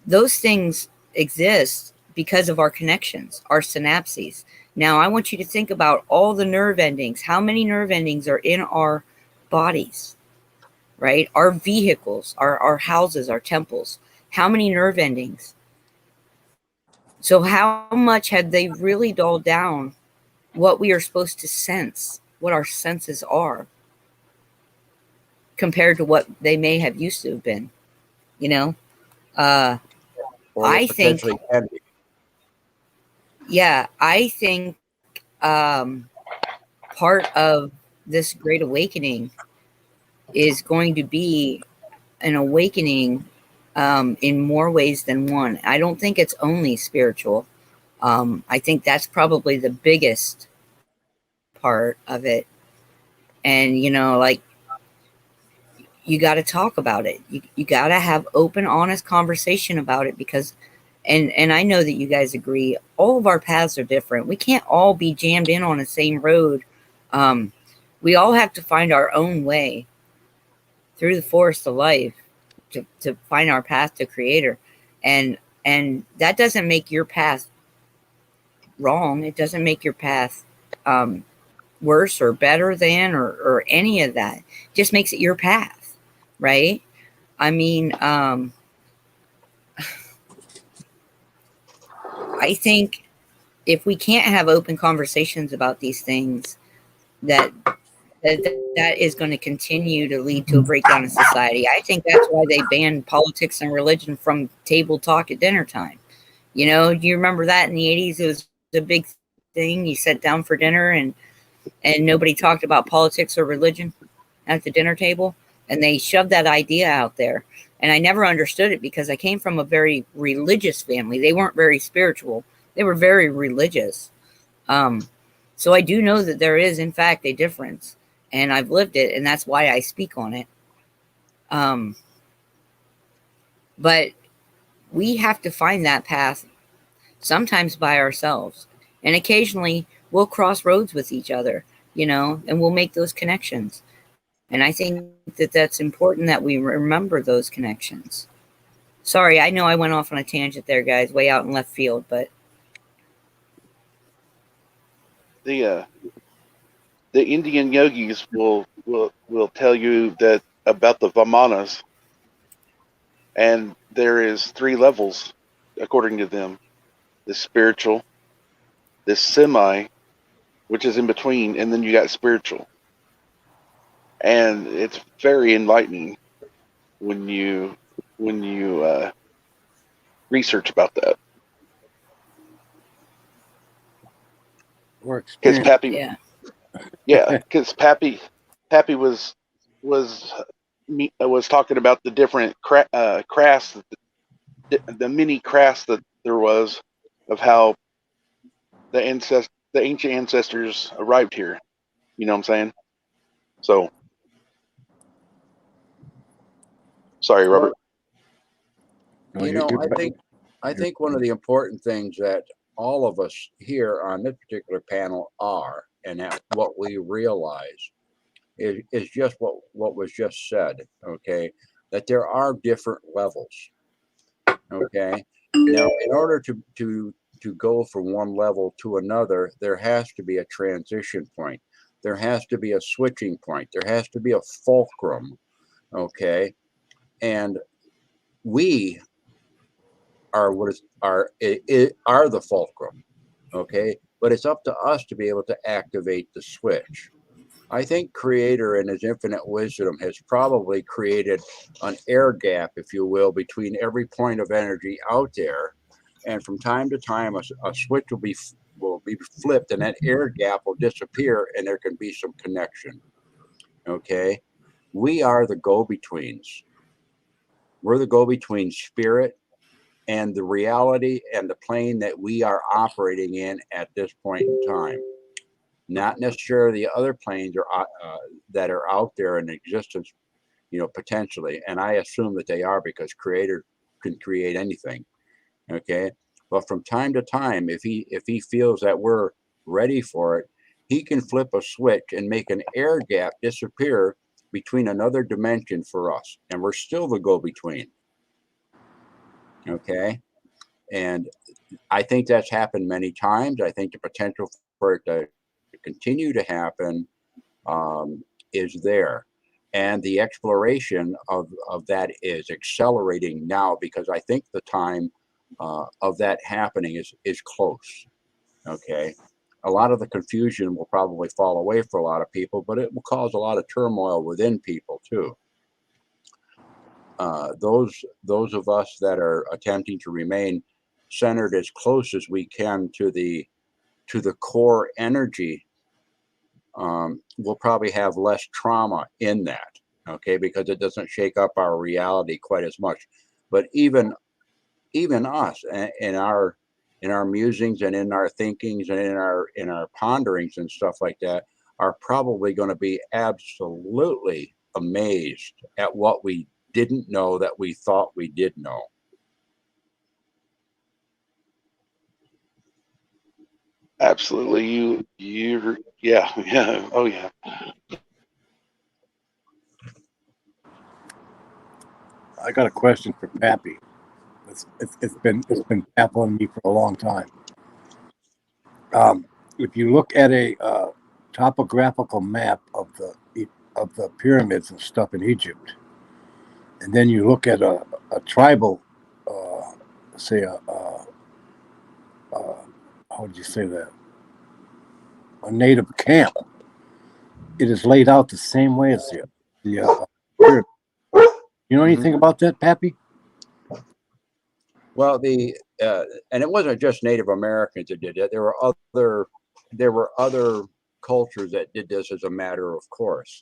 Those things exist because of our connections, our synapses. Now, I want you to think about all the nerve endings. How many nerve endings are in our bodies, right? Our vehicles, our houses, our temples. How many nerve endings? So, how much have they really dulled down what we are supposed to sense, what our senses are, compared to what they may have used to have been, you know? Or I it think, potentially can be. yeah, I think part of this great awakening is going to be an awakening in more ways than one. I don't think it's only spiritual. I think that's probably the biggest part of it. And, you know, like, you got to talk about it. You got to have open, honest conversation about it because, and I know that you guys agree, all of our paths are different. We can't all be jammed in on the same road. We all have to find our own way through the forest of life to find our path to creator. And that doesn't make your path wrong. It doesn't make your path worse or better than or any of that. It just makes it your path, right? I mean, I think if we can't have open conversations about these things, that is going to continue to lead to a breakdown in society. I think that's why they banned politics and religion from table talk at dinner time. You know, do you remember that in the 80s? It was a big thing. You sat down for dinner and nobody talked about politics or religion at the dinner table. And they shoved that idea out there. And I never understood it because I came from a very religious family. They weren't very spiritual. They were very religious. So I do know that there is, in fact, a difference. And I've lived it. And that's why I speak on it. But we have to find that path sometimes by ourselves. And occasionally we'll cross roads with each other, you know, and we'll make those connections. And I think that that's important that we remember those connections. Sorry, I know I went off on a tangent there, guys, way out in left field, but The Indian yogis will tell you that about the Vamanas, and there is 3 levels according to them: the spiritual, the semi, which is in between, and then you got spiritual. And it's very enlightening when you research about that. Or Because experience. because Pappy was talking about the different crafts, the mini crafts that there was of how the ancient ancestors arrived here. You know what I'm saying? So, sorry, Robert. No, You know, I think one of the important things that all of us here on this particular panel are, and that what we realize is just what was just said. Okay, that there are different levels. Okay, now in order to go from one level to another, there has to be a transition point. There has to be a switching point. There has to be a fulcrum. Okay, and we are the fulcrum. Okay, but it's up to us to be able to activate the switch. I think Creator in his infinite wisdom has probably created an air gap, if you will, between every point of energy out there, and from time to time a switch will be flipped and that air gap will disappear and there can be some connection. Okay, we are the go-betweens. We're the go-between spirit and the reality and the plane that we are operating in at this point in time. Not necessarily the other planes that are out there in existence, potentially. And I assume that they are, because Creator can create anything. Okay. But from time to time, if he feels that we're ready for it, he can flip a switch and make an air gap disappear between another dimension for us. And we're still the go-between. Okay. And I think that's happened many times. I think the potential for it to continue to happen is there. And the exploration of that is accelerating now, because I think the time of that happening is close. Okay. A lot of the confusion will probably fall away for a lot of people, but it will cause a lot of turmoil within people too. Those of us that are attempting to remain centered as close as we can to the core energy, we'll probably have less trauma in that, okay, because it doesn't shake up our reality quite as much. But even us in our musings and in our thinkings and in our ponderings and stuff like that are probably going to be absolutely amazed at what we didn't know that we thought we did know. Absolutely. Yeah. Oh yeah. I got a question for Pappy. It's been baffling me for a long time. If you look at a topographical map of the pyramids and stuff in Egypt, and then you look at a tribal, say how would you say that? A native camp. It is laid out the same way as the pyramid. You know anything about that, Pappy? Well, and it wasn't just Native Americans that did it. There were other cultures that did this as a matter of course.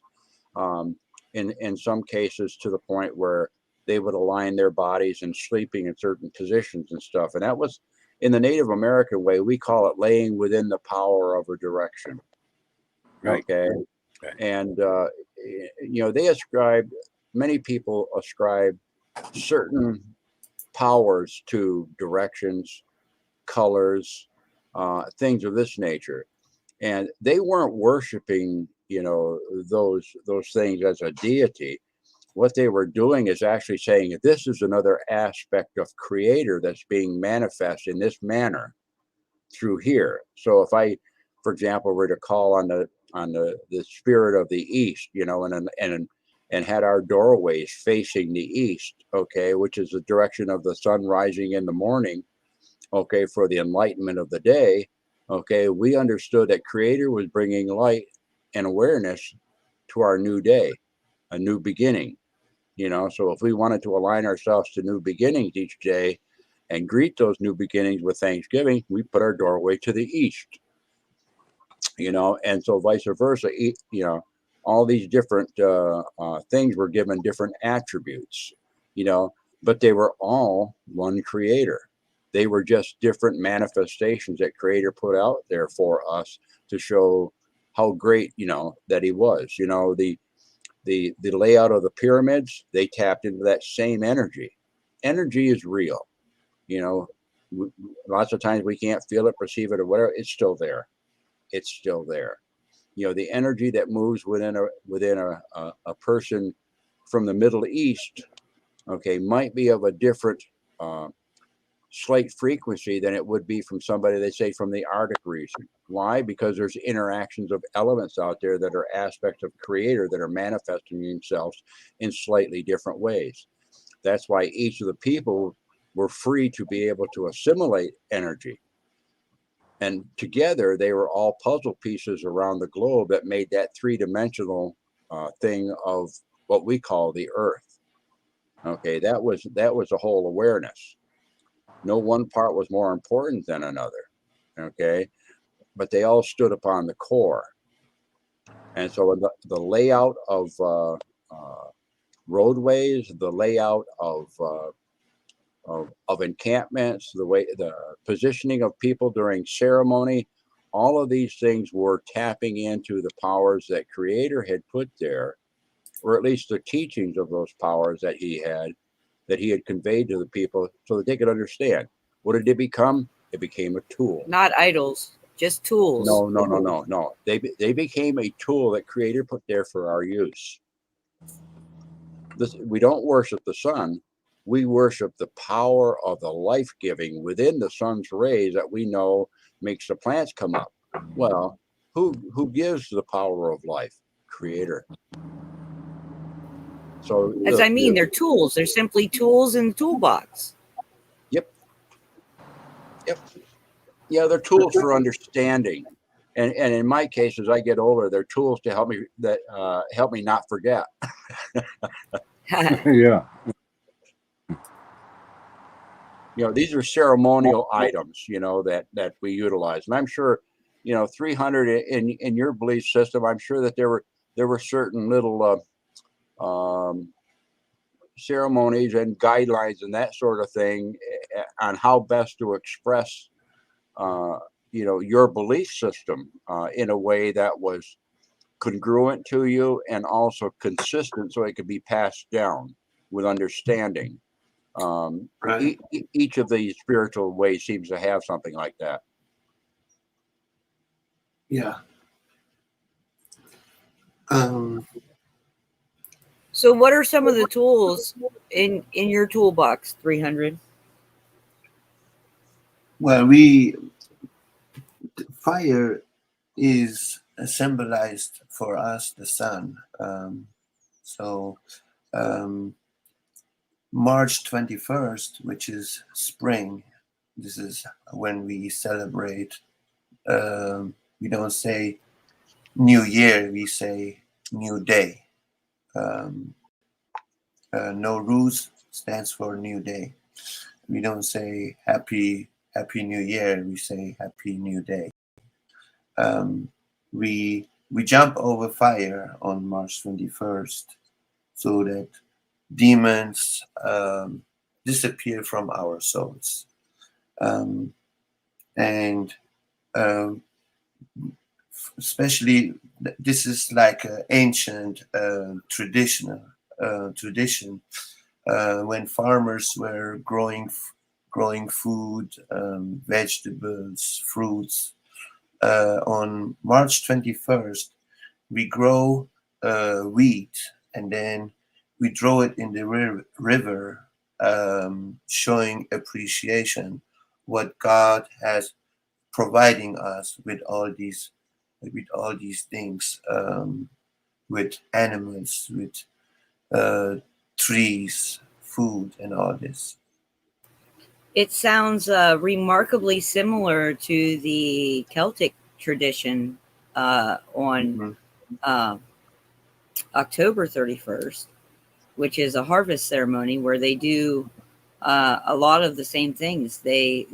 In some cases, to the point where they would align their bodies and sleeping in certain positions and stuff. And that was, in the Native American way, we call it laying within the power of a direction. Right. Okay. And many people ascribe certain powers to directions, colors, things of this nature, and they weren't worshiping those things as a deity. What they were doing is actually saying, this is another aspect of Creator that's being manifest in this manner through here. So if I, for example, were to call on the spirit of the East, and had our doorways facing the east, okay, which is the direction of the sun rising in the morning, okay, for the enlightenment of the day, okay, we understood that Creator was bringing light and awareness to our new day, a new beginning, So if we wanted to align ourselves to new beginnings each day and greet those new beginnings with Thanksgiving, we put our doorway to the east, and so vice versa, all these different things were given different attributes, but they were all one Creator. They were just different manifestations that Creator put out there for us to show how great, that He was. The layout of the pyramids, they tapped into that same energy. Energy is real. Lots of times we can't feel it, perceive it, or whatever. It's still there. It's still there. The energy that moves within a person from the Middle East, okay, might be of a different slight frequency than it would be from somebody, they say, from the Arctic region. Why? Because there's interactions of elements out there that are aspects of Creator that are manifesting themselves in slightly different ways. That's why each of the people were free to be able to assimilate energy. And together, they were all puzzle pieces around the globe that made that three-dimensional thing of what we call the Earth. Okay, that was a whole awareness. No one part was more important than another. Okay, but they all stood upon the core. And so the layout of roadways, the layout of of encampments, the positioning of people during ceremony. All of these things were tapping into the powers that Creator had put there, or at least the teachings of those powers that he had conveyed to the people so that they could understand. What did it become? It became a tool. Not idols, just tools. No. They became a tool that Creator put there for our use. We don't worship the sun. We worship the power of the life giving within the sun's rays that we know makes the plants come up. Well, who gives the power of life? Creator. So As I mean, they're tools. They're simply tools in the toolbox. Yep. Yeah, they're tools for understanding. And in my case, as I get older, they're tools to help me not forget. Yeah. These are ceremonial items, that we utilize. And I'm sure, 300 in your belief system, I'm sure that there were certain little ceremonies and guidelines and that sort of thing on how best to express, your belief system in a way that was congruent to you and also consistent so it could be passed down with understanding. Right. Each of these spiritual ways seems to have something like that. Yeah. So what are some of the tools in your toolbox, 300? Well, fire is symbolized for us the sun. So March 21st, which is spring, this is when we celebrate. We don't say New Year, we say New Day. Nowruz stands for New Day. We don't say Happy New Year, we say Happy New Day. We jump over fire on March 21st so that demons disappear from our souls. And especially, this is like an ancient tradition when farmers were growing food, vegetables, fruits. On March 21st, we grow wheat and then we throw it in the river, showing appreciation what God has providing us with all these things, with animals, with trees, food, and all this. It sounds remarkably similar to the Celtic tradition on October 31st, which is a harvest ceremony where they do a lot of the same things. They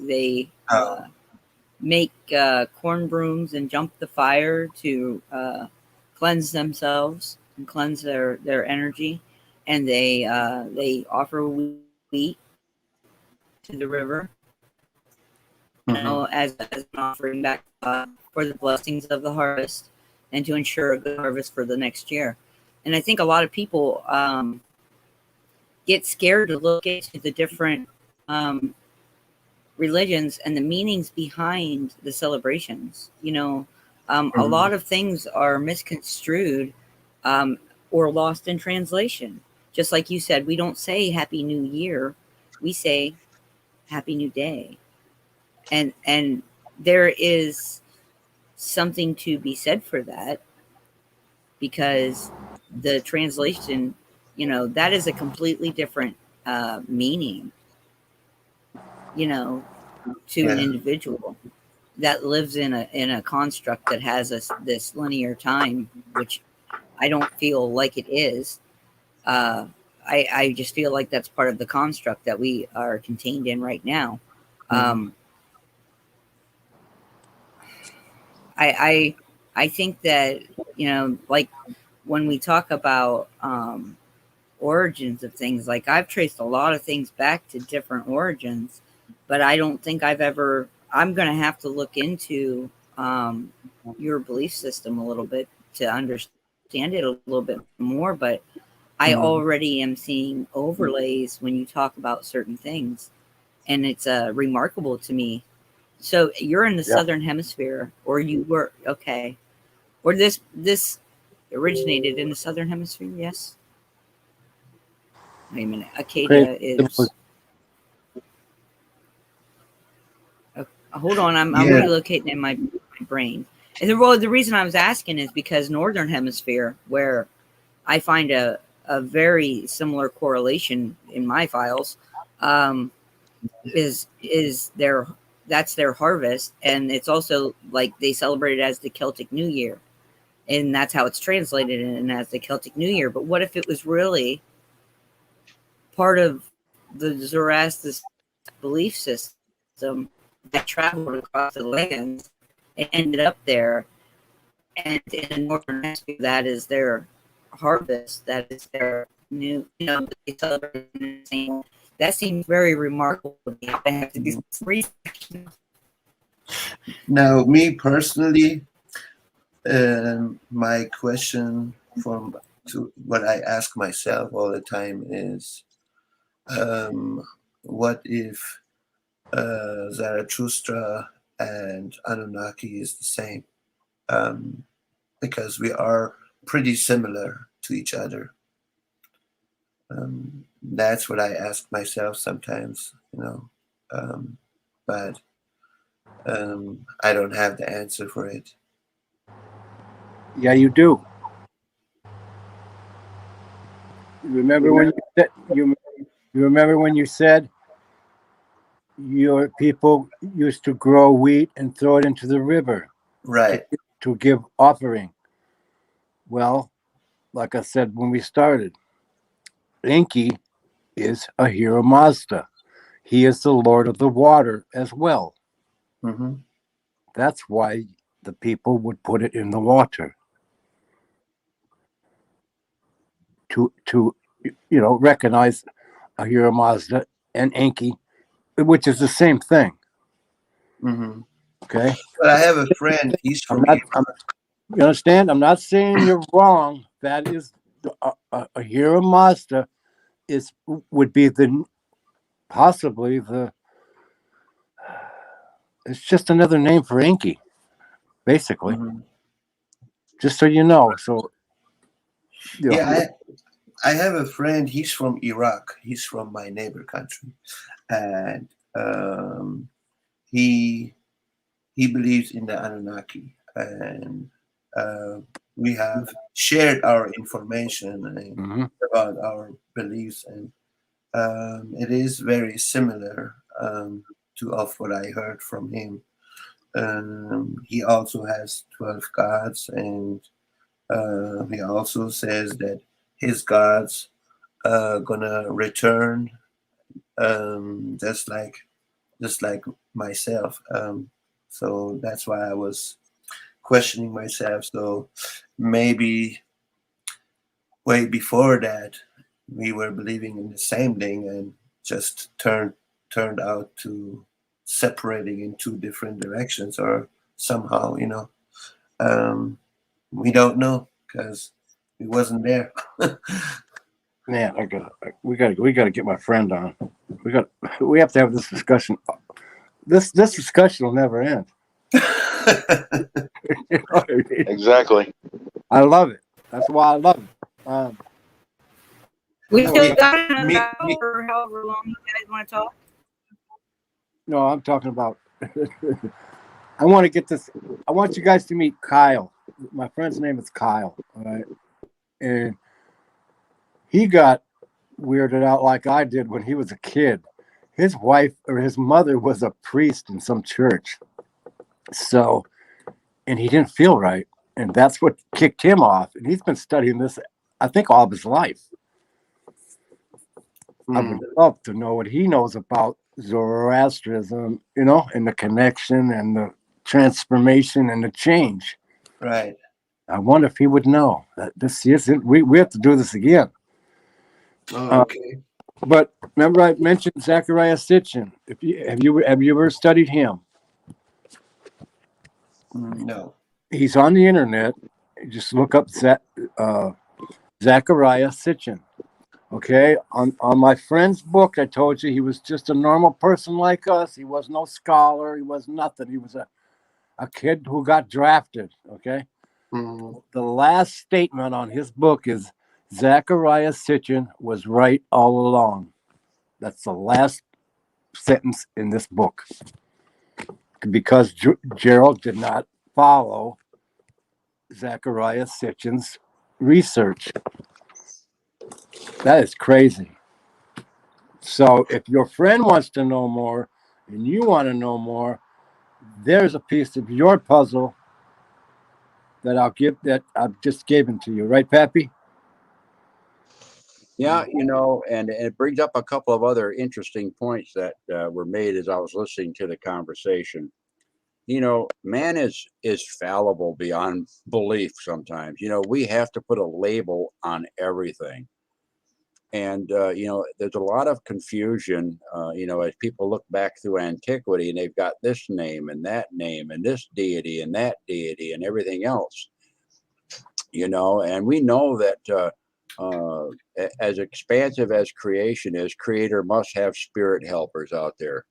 make corn brooms and jump the fire to cleanse themselves and cleanse their energy, and they offer wheat to the river, as an offering back for the blessings of the harvest and to ensure a good harvest for the next year. And I think a lot of people get scared to look into the different religions and the meanings behind the celebrations. A lot of things are misconstrued or lost in translation. Just like you said, we don't say Happy New Year, we say Happy New Day. And there is something to be said for that, because the translation, that is a completely different meaning, to an individual that lives in a construct that has this linear time, which I don't feel like it is. I just feel like that's part of the construct that we are contained in right now. I think that, like when we talk about origins of things. Like I've traced a lot of things back to different origins, but I don't think I've ever. I'm going to have to look into your belief system a little bit to understand it a little bit more. But I already am seeing overlays when you talk about certain things, and it's remarkable to me. So you're in the southern hemisphere, or you were okay, or this originated in the southern hemisphere. Yes. Wait a minute. Acadia is. Hold on, I'm relocating in my brain. And the reason I was asking is because northern hemisphere, where I find a very similar correlation in my files, is that's their harvest, and it's also like they celebrate it as the Celtic New Year, and that's how it's translated in as the Celtic New Year. But what if it was really part of the Zoroastrian belief system that traveled across the lands and ended up there, and in the northern hemisphere, that is their harvest, that is their new, they celebrate the same. That seems very remarkable. I have to do some research. Now, me personally, my question to what I ask myself all the time is, what if Zarathustra and Anunnaki is the same? Because we are pretty similar to each other. That's what I ask myself sometimes, but I don't have the answer for it. Yeah, you do. You remember when you remember when you said your people used to grow wheat and throw it into the river, Right. to give offering. Well, like I said when we started, Enki is Ahura Mazda. He is the Lord of the Water as well. Mm-hmm. That's why the people would put it in the water to recognize Ahura Mazda and Enki, which is the same thing. Mm-hmm. Okay. But I have a friend. He's from. You understand? I'm not saying you're wrong. That is Ahura Mazda would be possibly it's just another name for Enki, basically. Mm-hmm. Just so you know. So yeah, I have a friend. He's from Iraq. He's from my neighbor country, and he believes in the Anunnaki, and we have shared our information about our beliefs, and it is very similar to of what I heard from him. He also has 12 gods, and he also says that his gods are gonna return, just like myself. So that's why I was questioning myself. So maybe way before that, we were believing in the same thing and just turned out to separating in two different directions, or somehow, we don't know because we wasn't there. Man, we gotta get my friend on. We have to have this discussion. This discussion will never end. You know what I mean? Exactly. I love it. That's why I love it. We still got another hour, however long you guys want to talk. No, I'm talking about. I want to get this. I want you guys to meet Kyle. My friend's name is Kyle. All right, and he got weirded out like I did when he was a kid. His wife or his mother was a priest in some church. So, and he didn't feel right. And that's what kicked him off. And he's been studying this, I think, all of his life. I would love to know what he knows about Zoroastrianism, and the connection and the transformation and the change. Right. I wonder if he would know that this isn't, we have to do this again. Oh, okay. But remember, I mentioned Zachariah Sitchin. If you have you ever studied him? No. He's on the internet. Just look up Zachariah Sitchin. Okay, on my friend's book, I told you he was just a normal person like us. He was no scholar. He was nothing. He was a kid who got drafted. Okay, Mhm. the last statement on his book is Zachariah Sitchin was right all along. That's the last sentence in this book, because Gerald did not follow Zachariah Sitchin's research. That is crazy. So if your friend wants to know more and you want to know more, there's a piece of your puzzle that I've just given to you, right, Pappy? Yeah, and it brings up a couple of other interesting points that were made as I was listening to the conversation. Man is fallible beyond belief sometimes. We have to put a label on everything. And there's a lot of confusion, as people look back through antiquity, and they've got this name and this deity and that deity and everything else. And we know that as expansive as creation is, creator must have spirit helpers out there.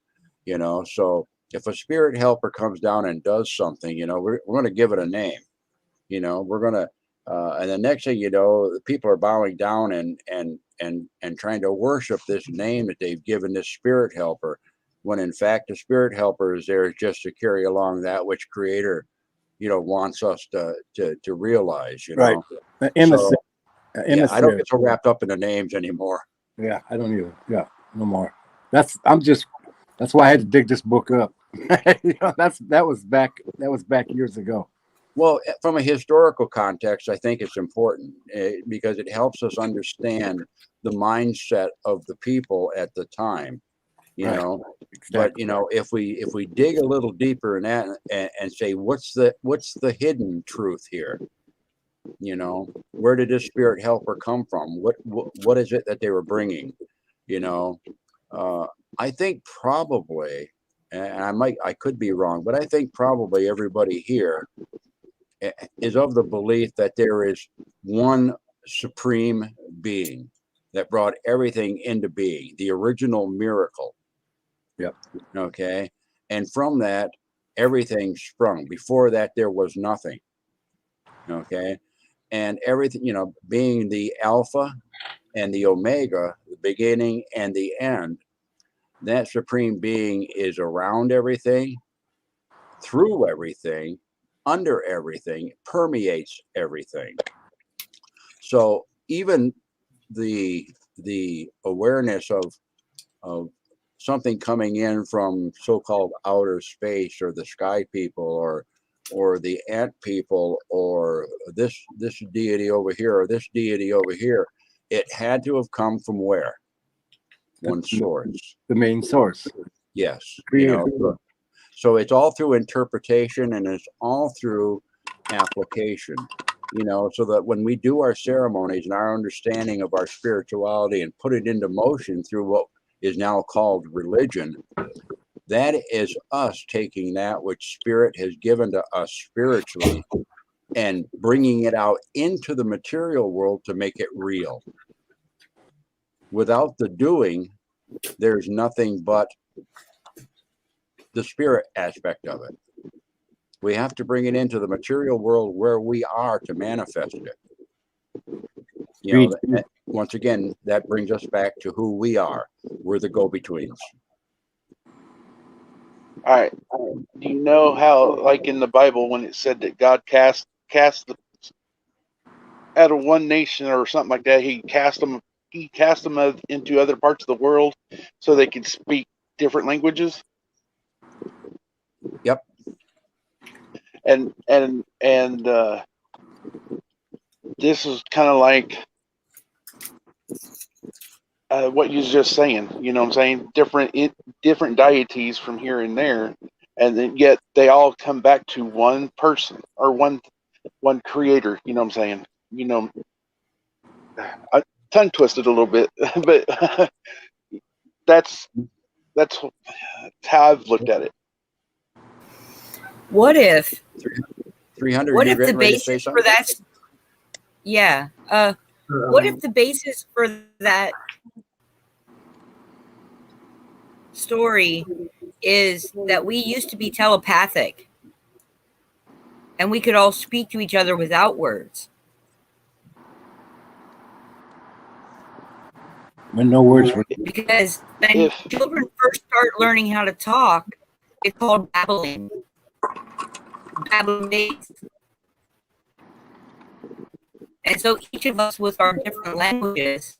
So if a spirit helper comes down and does something, we're going to give it a name. We're going to and the next thing you know, the people are bowing down and trying to worship this name that they've given this spirit helper, when in fact the spirit helper is there just to carry along that which creator wants us to realize. Right. So yeah, I don't Emissary. get so wrapped up in the names anymore. Yeah, I don't either. Yeah, no more. That's why I had to dig this book up. That was back years ago. Well, from a historical context, I think it's important because it helps us understand the mindset of the people at the time. Right. But Exactly. if we dig a little deeper in that and say what's the hidden truth here, where did this spirit helper come from? What is it that they were bringing? I think probably, and I could be wrong, but I think probably everybody here is of the belief that there is one supreme being that brought everything into being, the original miracle. Yep. Okay. And from that, everything sprung. Before that, there was nothing. Okay. And everything, being the Alpha and the Omega, the beginning and the end, that supreme being is around everything, through everything, under everything, permeates everything. So even the awareness of something coming in from so-called outer space, or the sky people, or the ant people, or this deity over here, or this deity over here, it had to have come from where? One source. The main source. Yes. Creator. So it's all through interpretation, and it's all through application, so that when we do our ceremonies and our understanding of our spirituality and put it into motion through what is now called religion, that is us taking that which spirit has given to us spiritually and bringing it out into the material world to make it real. Without the doing, there's nothing but the spirit aspect of it. We have to bring it into the material world where we are to manifest it. Once again, that brings us back to who we are. We're the go-betweens. All right. Do you know how, like in the Bible, when it said that God cast the out of one nation or something like that, He cast them into other parts of the world so they could speak different languages. Yep. And this is kind of like what you was just saying. You know what I'm saying? Different deities from here and there, and then yet they all come back to one person or one creator. You know what I'm saying? tongue twisted a little bit, but that's how I've looked at it. What if 300, what you're if the getting ready to say basis for something? that yeah, what if the basis for that story is that we used to be telepathic and we could all speak to each other without words? When no words were. Because when If children first start learning how to talk, it's called babbling. Babbling. And so each of us with our different languages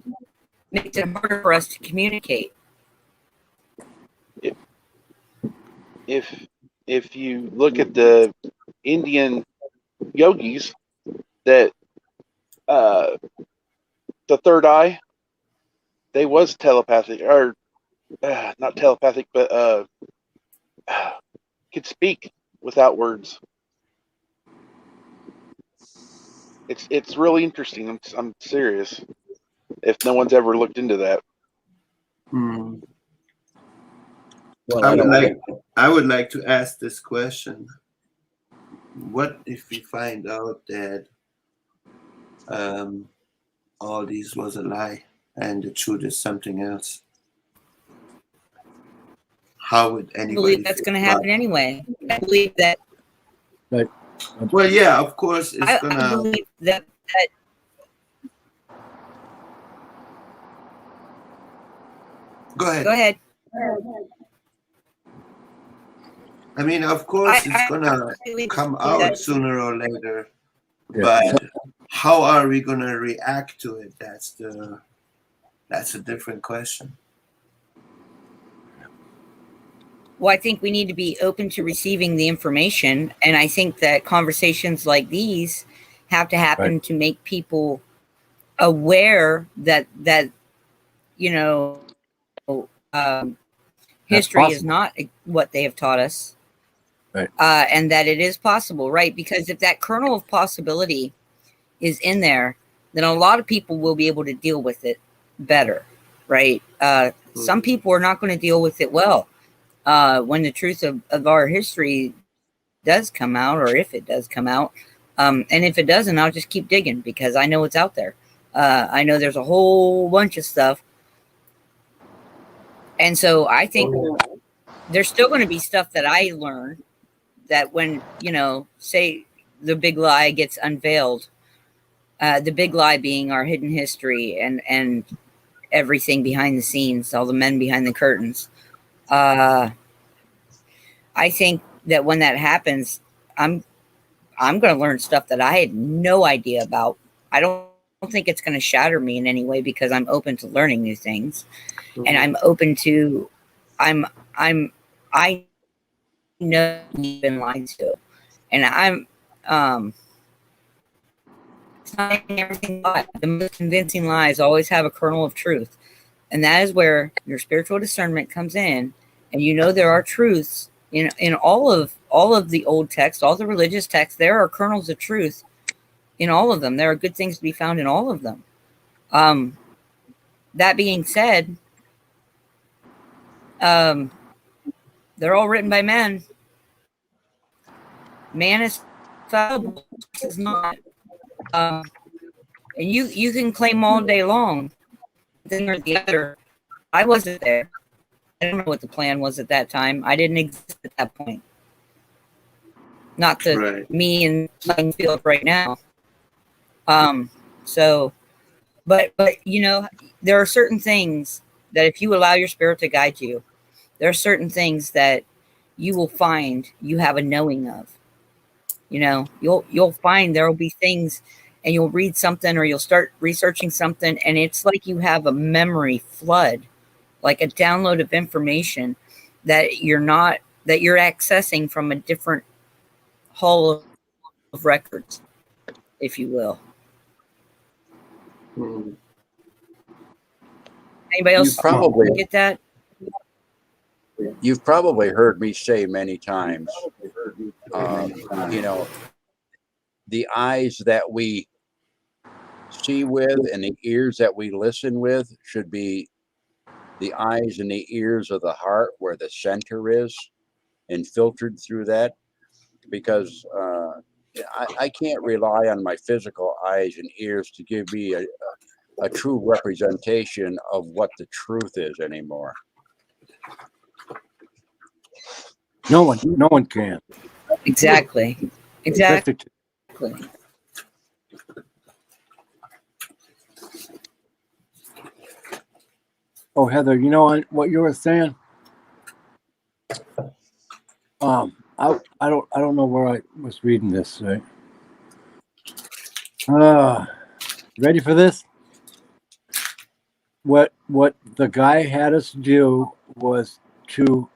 makes it harder for us to communicate. if you look at the Indian yogis, that the third eye, they was telepathic, or not telepathic, but could speak without words. It's really interesting. I'm serious. If no one's ever looked into that. Hmm. Well, I would like to ask this question. What if we find out that all these was a lie and the truth is something else? How would I anybody believe that's feel going to about happen anyway. I believe that. it? Well, yeah, of course, it's I gonna. believe that. Go ahead. Go ahead. I mean, of course, it's gonna come out sooner or later. But how are we gonna react to it? That's a different question. Well, I think we need to be open to receiving the information. And I think that conversations like these have to happen to make people aware that, you know, history is not what they have taught us. Right. And that it is possible, right? Because if that kernel of possibility is in there, then a lot of people will be able to deal with it better, right? Some people are not going to deal with it well. When the truth of our history does come out, or if it does come out. And if it doesn't, I'll just keep digging because I know it's out there. I know there's a whole bunch of stuff. And so I think there's still going to be stuff that I learn that when, say the big lie gets unveiled, the big lie being our hidden history and everything behind the scenes, all the men behind the curtains. I think that when that happens, I'm going to learn stuff that I had no idea about. I don't think it's going to shatter me in any way because I'm open to learning new things, and I'm open to, I know you've been lied to, and it's not everything lie. The most convincing lies always have a kernel of truth, and that is where your spiritual discernment comes in, and there are truths in all of the old texts, all the religious texts. There are kernels of truth in all of them. There are good things to be found in all of them. That being said, they're all written by men. Man is fallible, is not. And you can claim all day long, then or the other. I wasn't there. I don't know what the plan was at that time. I didn't exist at that point. Not to me and playing field right now. So, but there are certain things that if you allow your spirit to guide you, there are certain things that you will find you have a knowing of. You'll find there will be things, and you'll read something or you'll start researching something, and it's like you have a memory flood, like a download of information that you're accessing from a different hall of records, if you will. Anybody else get that? You've probably heard me say many times, the eyes that we see with and the ears that we listen with should be the eyes and the ears of the heart, where the center is, and filtered through that. Because I can't rely on my physical eyes and ears to give me a true representation of what the truth is anymore. No one can. Exactly. Especially Exactly. Oh, Heather, you know what you were saying? I don't know where I was reading this. Right? Ready for this? What the guy had us do was to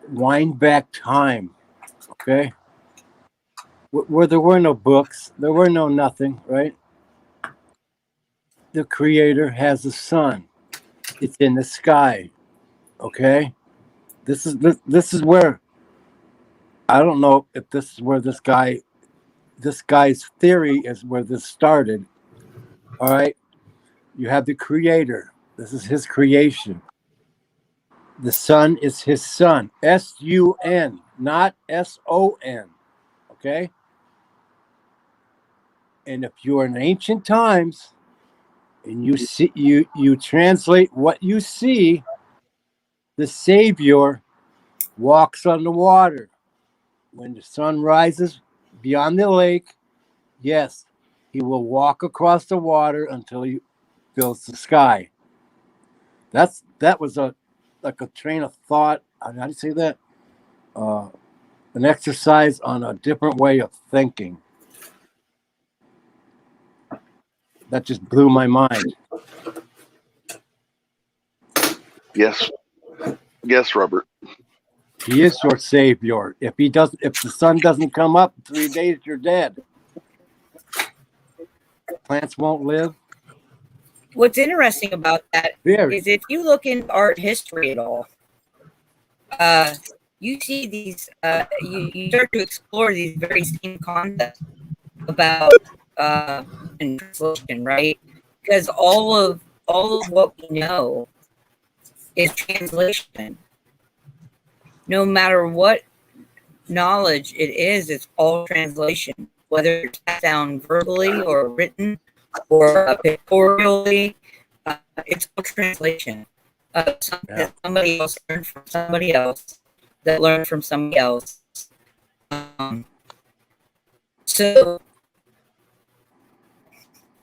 wind back time. Okay, where there were no books, there were no nothing. Right? The Creator has a sun. It's in the sky. Okay, this is where I don't know if this is where this guy's theory is where this started. All right, you have the Creator. This is his creation. The sun is his son. S-U-N, not S-O-N. Okay, and if you're in ancient times and you see you translate what you see, the Savior walks on the water. When the sun rises beyond the lake, yes, he will walk across the water until he fills the sky. That was like a train of thought. How do you say that? An exercise on a different way of thinking. That just blew my mind. Yes. Yes, Robert. He is your savior. If the sun doesn't come up in 3 days, you're dead. Plants won't live. What's interesting about that Very. is if you look into art history at all, you see these, you start to explore these very same concepts about translation, right? Because all of what we know is translation. No matter what knowledge it is, it's all translation, whether it's down verbally or written or pictorially. It's all translation. Somebody else learned from somebody else that learned from somebody else. So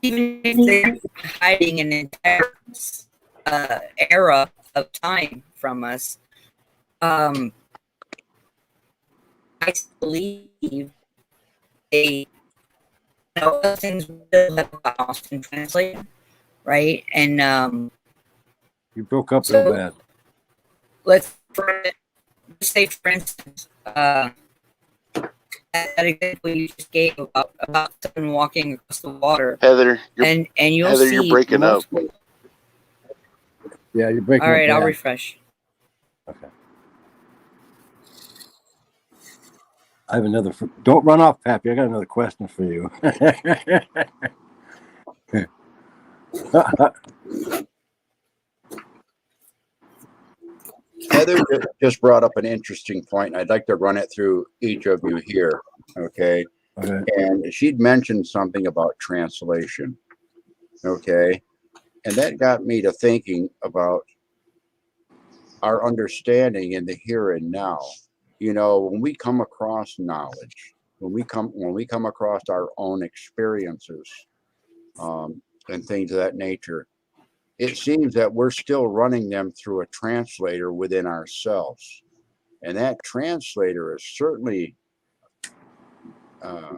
even if they're hiding an entire era of time from us, I believe they things will have lost in translation, right? And You broke up real bad. let's say, for instance, that example you just gave about someone walking across the water, Heather, and you'll Heather, see you're breaking up. Yeah, you're breaking All right, up I'll bad. refresh. Okay. I have another. Don't run off, Pappy. I got another question for you. Heather just brought up an interesting point, and I'd like to run it through each of you here. Okay. Okay. And she'd mentioned something about translation. Okay. And that got me to thinking about our understanding in the here and now. You know, when we come across knowledge, when we come across our own experiences, and things of that nature, it seems that we're still running them through a translator within ourselves. And that translator is certainly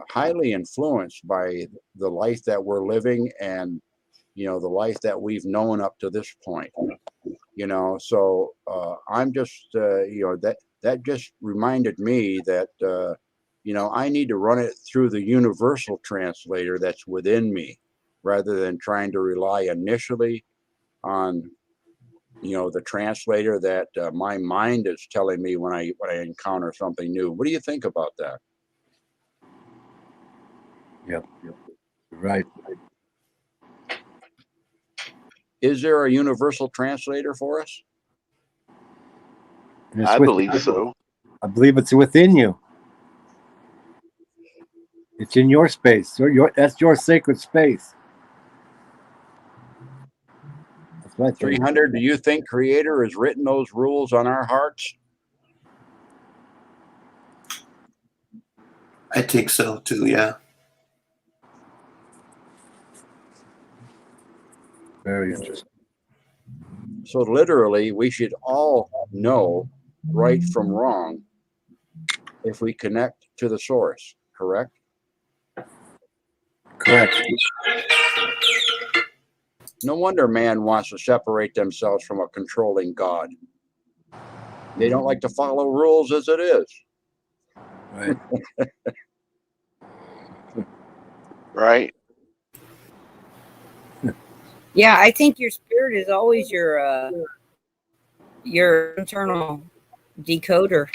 highly influenced by the life that we're living, and the life that we've known up to this point. So I'm just that just reminded me that I need to run it through the universal translator that's within me, rather than trying to rely initially on the translator that my mind is telling me when I encounter something new. What do you think about that? Yep. Right. is there a universal translator for us? And it's I with- believe so. I believe it's within you. It's in your space. That's your sacred space. That's my thing. 300, do you think Creator has written those rules on our hearts? I think so too. Yeah. Very interesting. So literally, we should all know right from wrong if we connect to the source, correct? Correct. No wonder man wants to separate themselves from a controlling God. They don't like to follow rules as it is. Right. Right. Yeah, I think your spirit is always your internal decoder.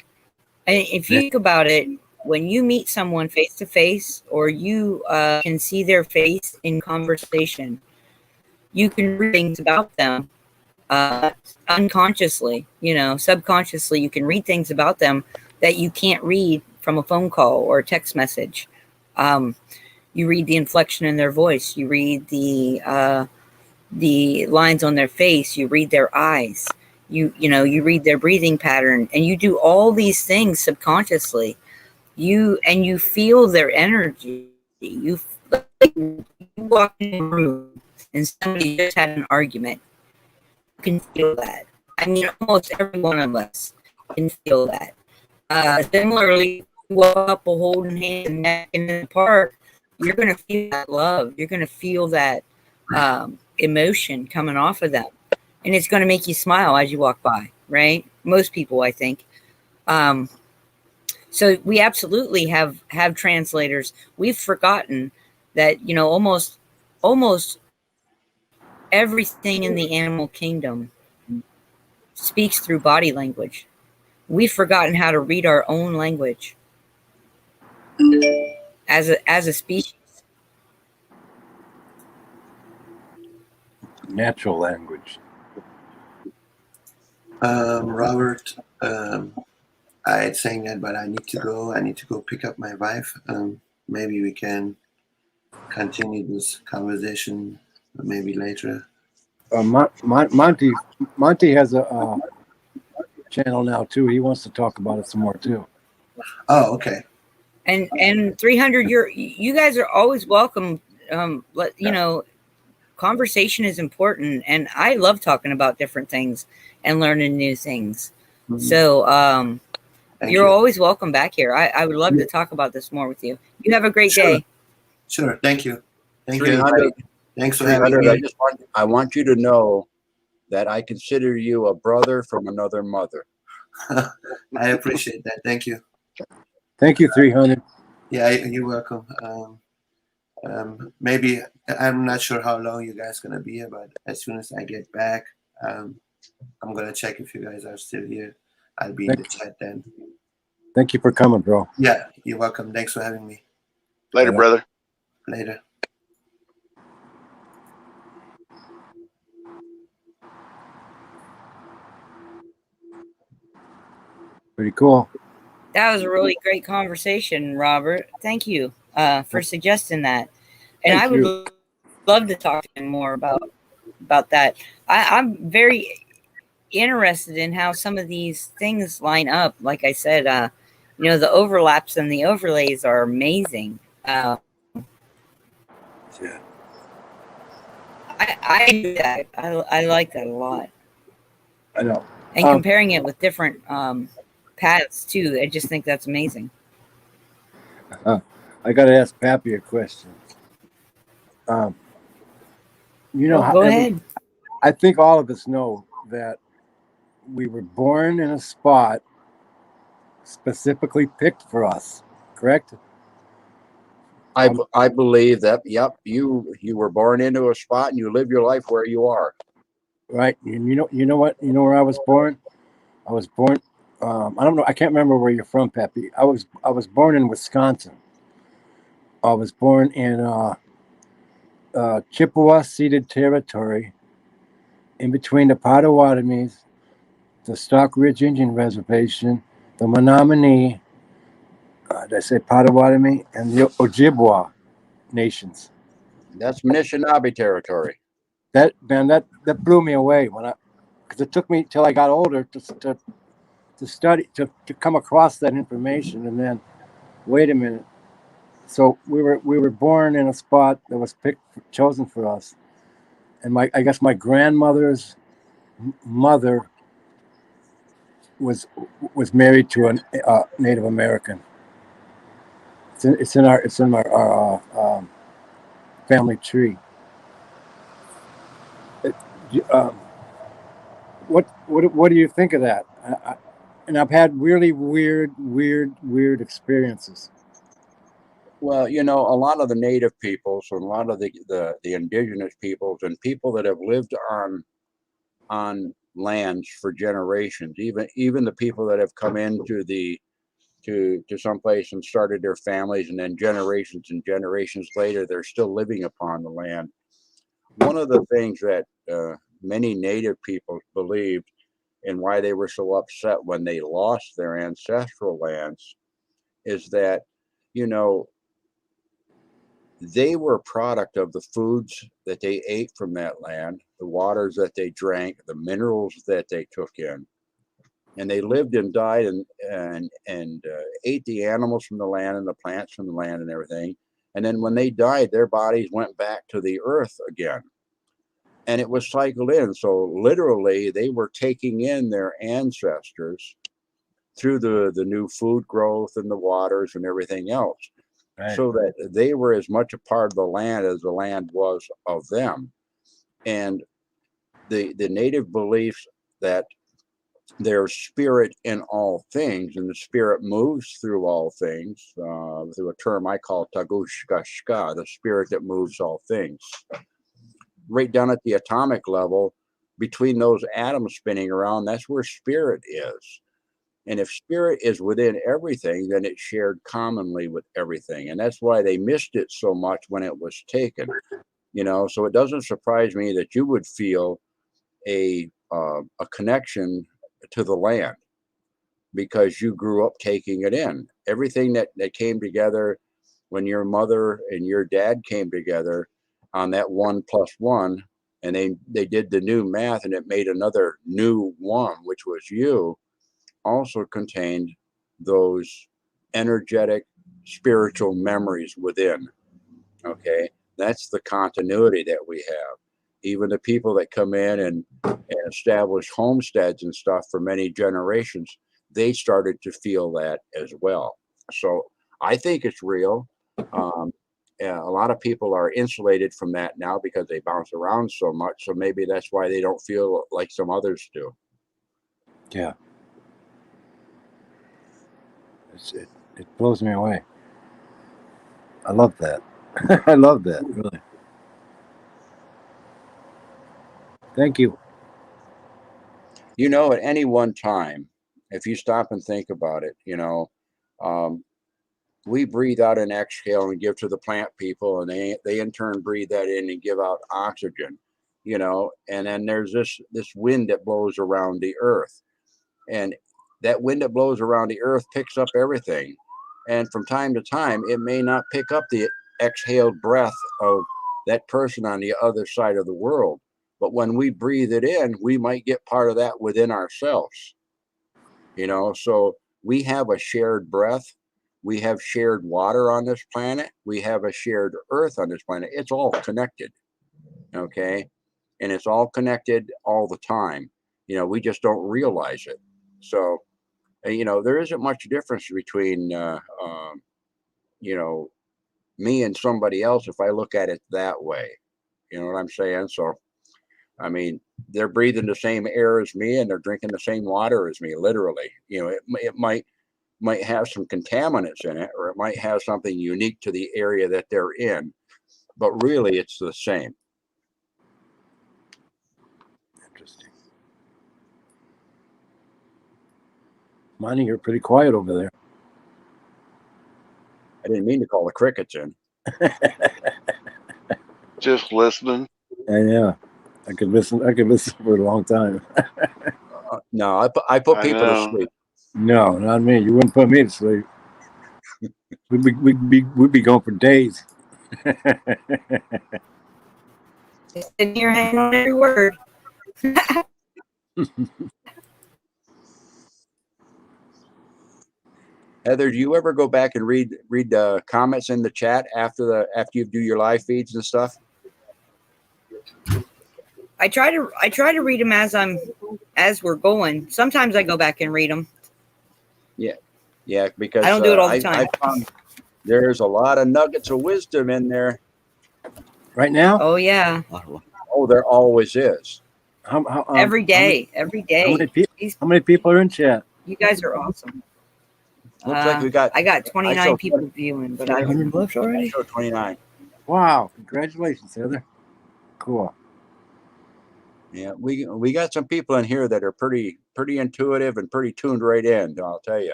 And if you think about it, when you meet someone face to face, or you can see their face in conversation, you can read things about them unconsciously, subconsciously. You can read things about them that you can't read from a phone call or a text message. You read the inflection in their voice. You read the lines on their face. You read their eyes. You read their breathing pattern, and you do all these things subconsciously. You feel their energy. You walk in a room and somebody just had an argument. You can feel that. I mean, almost every one of us can feel that. Similarly, you walk up a holding hand and neck in the park, you're going to feel that love. You're going to feel that emotion coming off of them. And it's going to make you smile as you walk by, right? Most people, I think. So we absolutely have translators. We've forgotten that, almost everything in the animal kingdom speaks through body language. We've forgotten how to read our own language as a species. Natural language. Robert, I had saying that, but I need to go. I need to go pick up my wife. Maybe we can continue this conversation maybe later. Monty has a channel now too. He wants to talk about it some more too. Oh, okay. And 300, you guys are always welcome. Conversation is important, and I love talking about different things and learning new things. Mhm. So Thank you're you. always welcome back here. I would love to talk about this more with you. You have a great Sure. day. Sure. Thank you. Thank you. 300, everybody. Thanks for having 300, me. I want you to know that I consider you a brother from another mother. I appreciate that. Thank you. Thank you, 300. Yeah, you're welcome. Maybe I'm not sure how long you guys gonna be here, but as soon as I get back, I'm gonna check if you guys are still here. I'll be in the chat then. Thank you for coming, bro. Yeah, you're welcome. Thanks for having me. Later, Yeah. brother. Later. Pretty cool. That was a really great conversation, Robert. Thank you for suggesting that. And Thank I would you. love to talk to him more about that. I'm very interested in how some of these things line up. Like I said, the overlaps and the overlays are amazing. Yeah. I do that. I like that a lot. I know. And comparing it with different paths too, I just think that's amazing. I got to ask Pappy a question. Go How ahead. I think all of us know that we were born in a spot specifically picked for us, correct? I believe that. Yep, you were born into a spot and you live your life where you are. Right. And you know what? You know where I was born? I was born. I don't know. I can't remember where you're from, Pappy. I was born in Wisconsin. I was born in Chippewa ceded territory in between the Potawatomis, the Stock Ridge Indian Reservation, the Menominee, did I say Potawatomi, and the Ojibwa nations. That's Anishinaabe territory. That man, that blew me away because it took me till I got older to study to come across that information, and then wait a minute. So we were born in a spot that was chosen for us, and I guess my grandmother's mother was married to a Native American. It's in our family tree. Um, what do you think of that? And I've had really weird experiences. Well, you know, a lot of the native peoples and a lot of the indigenous peoples and people that have lived on lands for generations, even the people that have come into to someplace and started their families, and then generations and generations later they're still living upon the land. One of the things that many native people believed, and why they were so upset when they lost their ancestral lands, is that, you know, they were a product of the foods that they ate from that land, the waters that they drank, the minerals that they took in, and they lived and died and ate the animals from the land and the plants from the land and everything. And then when they died, their bodies went back to the earth again, and it was cycled in. So literally, they were taking in their ancestors through the new food growth and the waters and everything else. Right. So that they were as much a part of the land as the land was of them. And the native beliefs that there's spirit in all things, and the spirit moves through all things, through a term I call tagushkashka, the spirit that moves all things. Right down at the atomic level, between those atoms spinning around, that's where spirit is. And if spirit is within everything, then it's shared commonly with everything. And that's why they missed it so much when it was taken. You know, so it doesn't surprise me that you would feel a connection to the land because you grew up taking it in. Everything that came together when your mother and your dad came together on that 1+1, and they did the new math and it made another new one, which was you, also contained those energetic spiritual memories within. Okay, that's the continuity that we have. Even the people that come in and establish homesteads and stuff for many generations, they started to feel that as well. So I think it's real. Yeah, a lot of people are insulated from that now because they bounce around so much. So maybe that's why they don't feel like some others do. Yeah. It blows me away. I love that. I love that, really. Thank you. You know, at any one time, if you stop and think about it, you know, um, we breathe out and exhale and give to the plant people, and they in turn breathe that in and give out oxygen, you know, and then there's this wind that blows around the earth, and that wind that blows around the earth picks up everything, and from time to time it may not pick up the exhaled breath of that person on the other side of the world, but when we breathe it in, we might get part of that within ourselves, you know. So we have a shared breath, we have shared water on this planet, we have a shared earth on this planet. It's all connected. Okay, and it's all connected all the time. You know, we just don't realize it. So you know, there isn't much difference between you know, me and somebody else if I look at it that way. You know what I'm saying? So I mean, they're breathing the same air as me and they're drinking the same water as me, literally. You know, it might have some contaminants in it, or it might have something unique to the area that they're in, but really it's the same. Interesting. Monty, you're pretty quiet over there. I didn't mean to call the crickets in. Just listening. Yeah. I could listen for a long time. No, I put I people to know. sleep. No, not me. You wouldn't put me to sleep. We'd be going for days. Just sitting here hanging on every word. Heather, do you ever go back and read comments in the chat after you do your live feeds and stuff? I try to read them as we're going. Sometimes I go back and read them. Yeah, because I don't do it all the time. I found there's a lot of nuggets of wisdom in there. Right now? Oh yeah, Oh, there always is. every day, every day. How many people are in chat? You guys are awesome. Looks like we got. I got I 29 show- people viewing, but I 100 bucks I show 29. Wow! Congratulations, Heather. Cool. Yeah, we got some people in here that are pretty intuitive and pretty tuned right in. I'll tell you.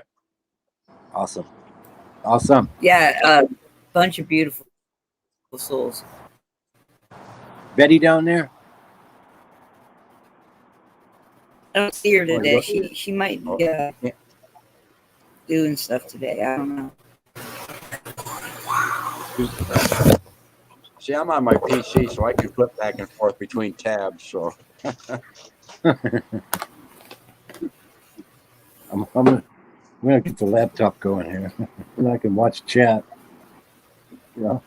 Awesome. Awesome. yeah, a bunch of beautiful souls. Betty down there? I don't see her today. what? She might be Yeah. doing stuff today. I don't know. See, I'm on my PC, so I can flip back and forth between tabs. So I'm gonna get the laptop going here, and I can watch chat. Yeah.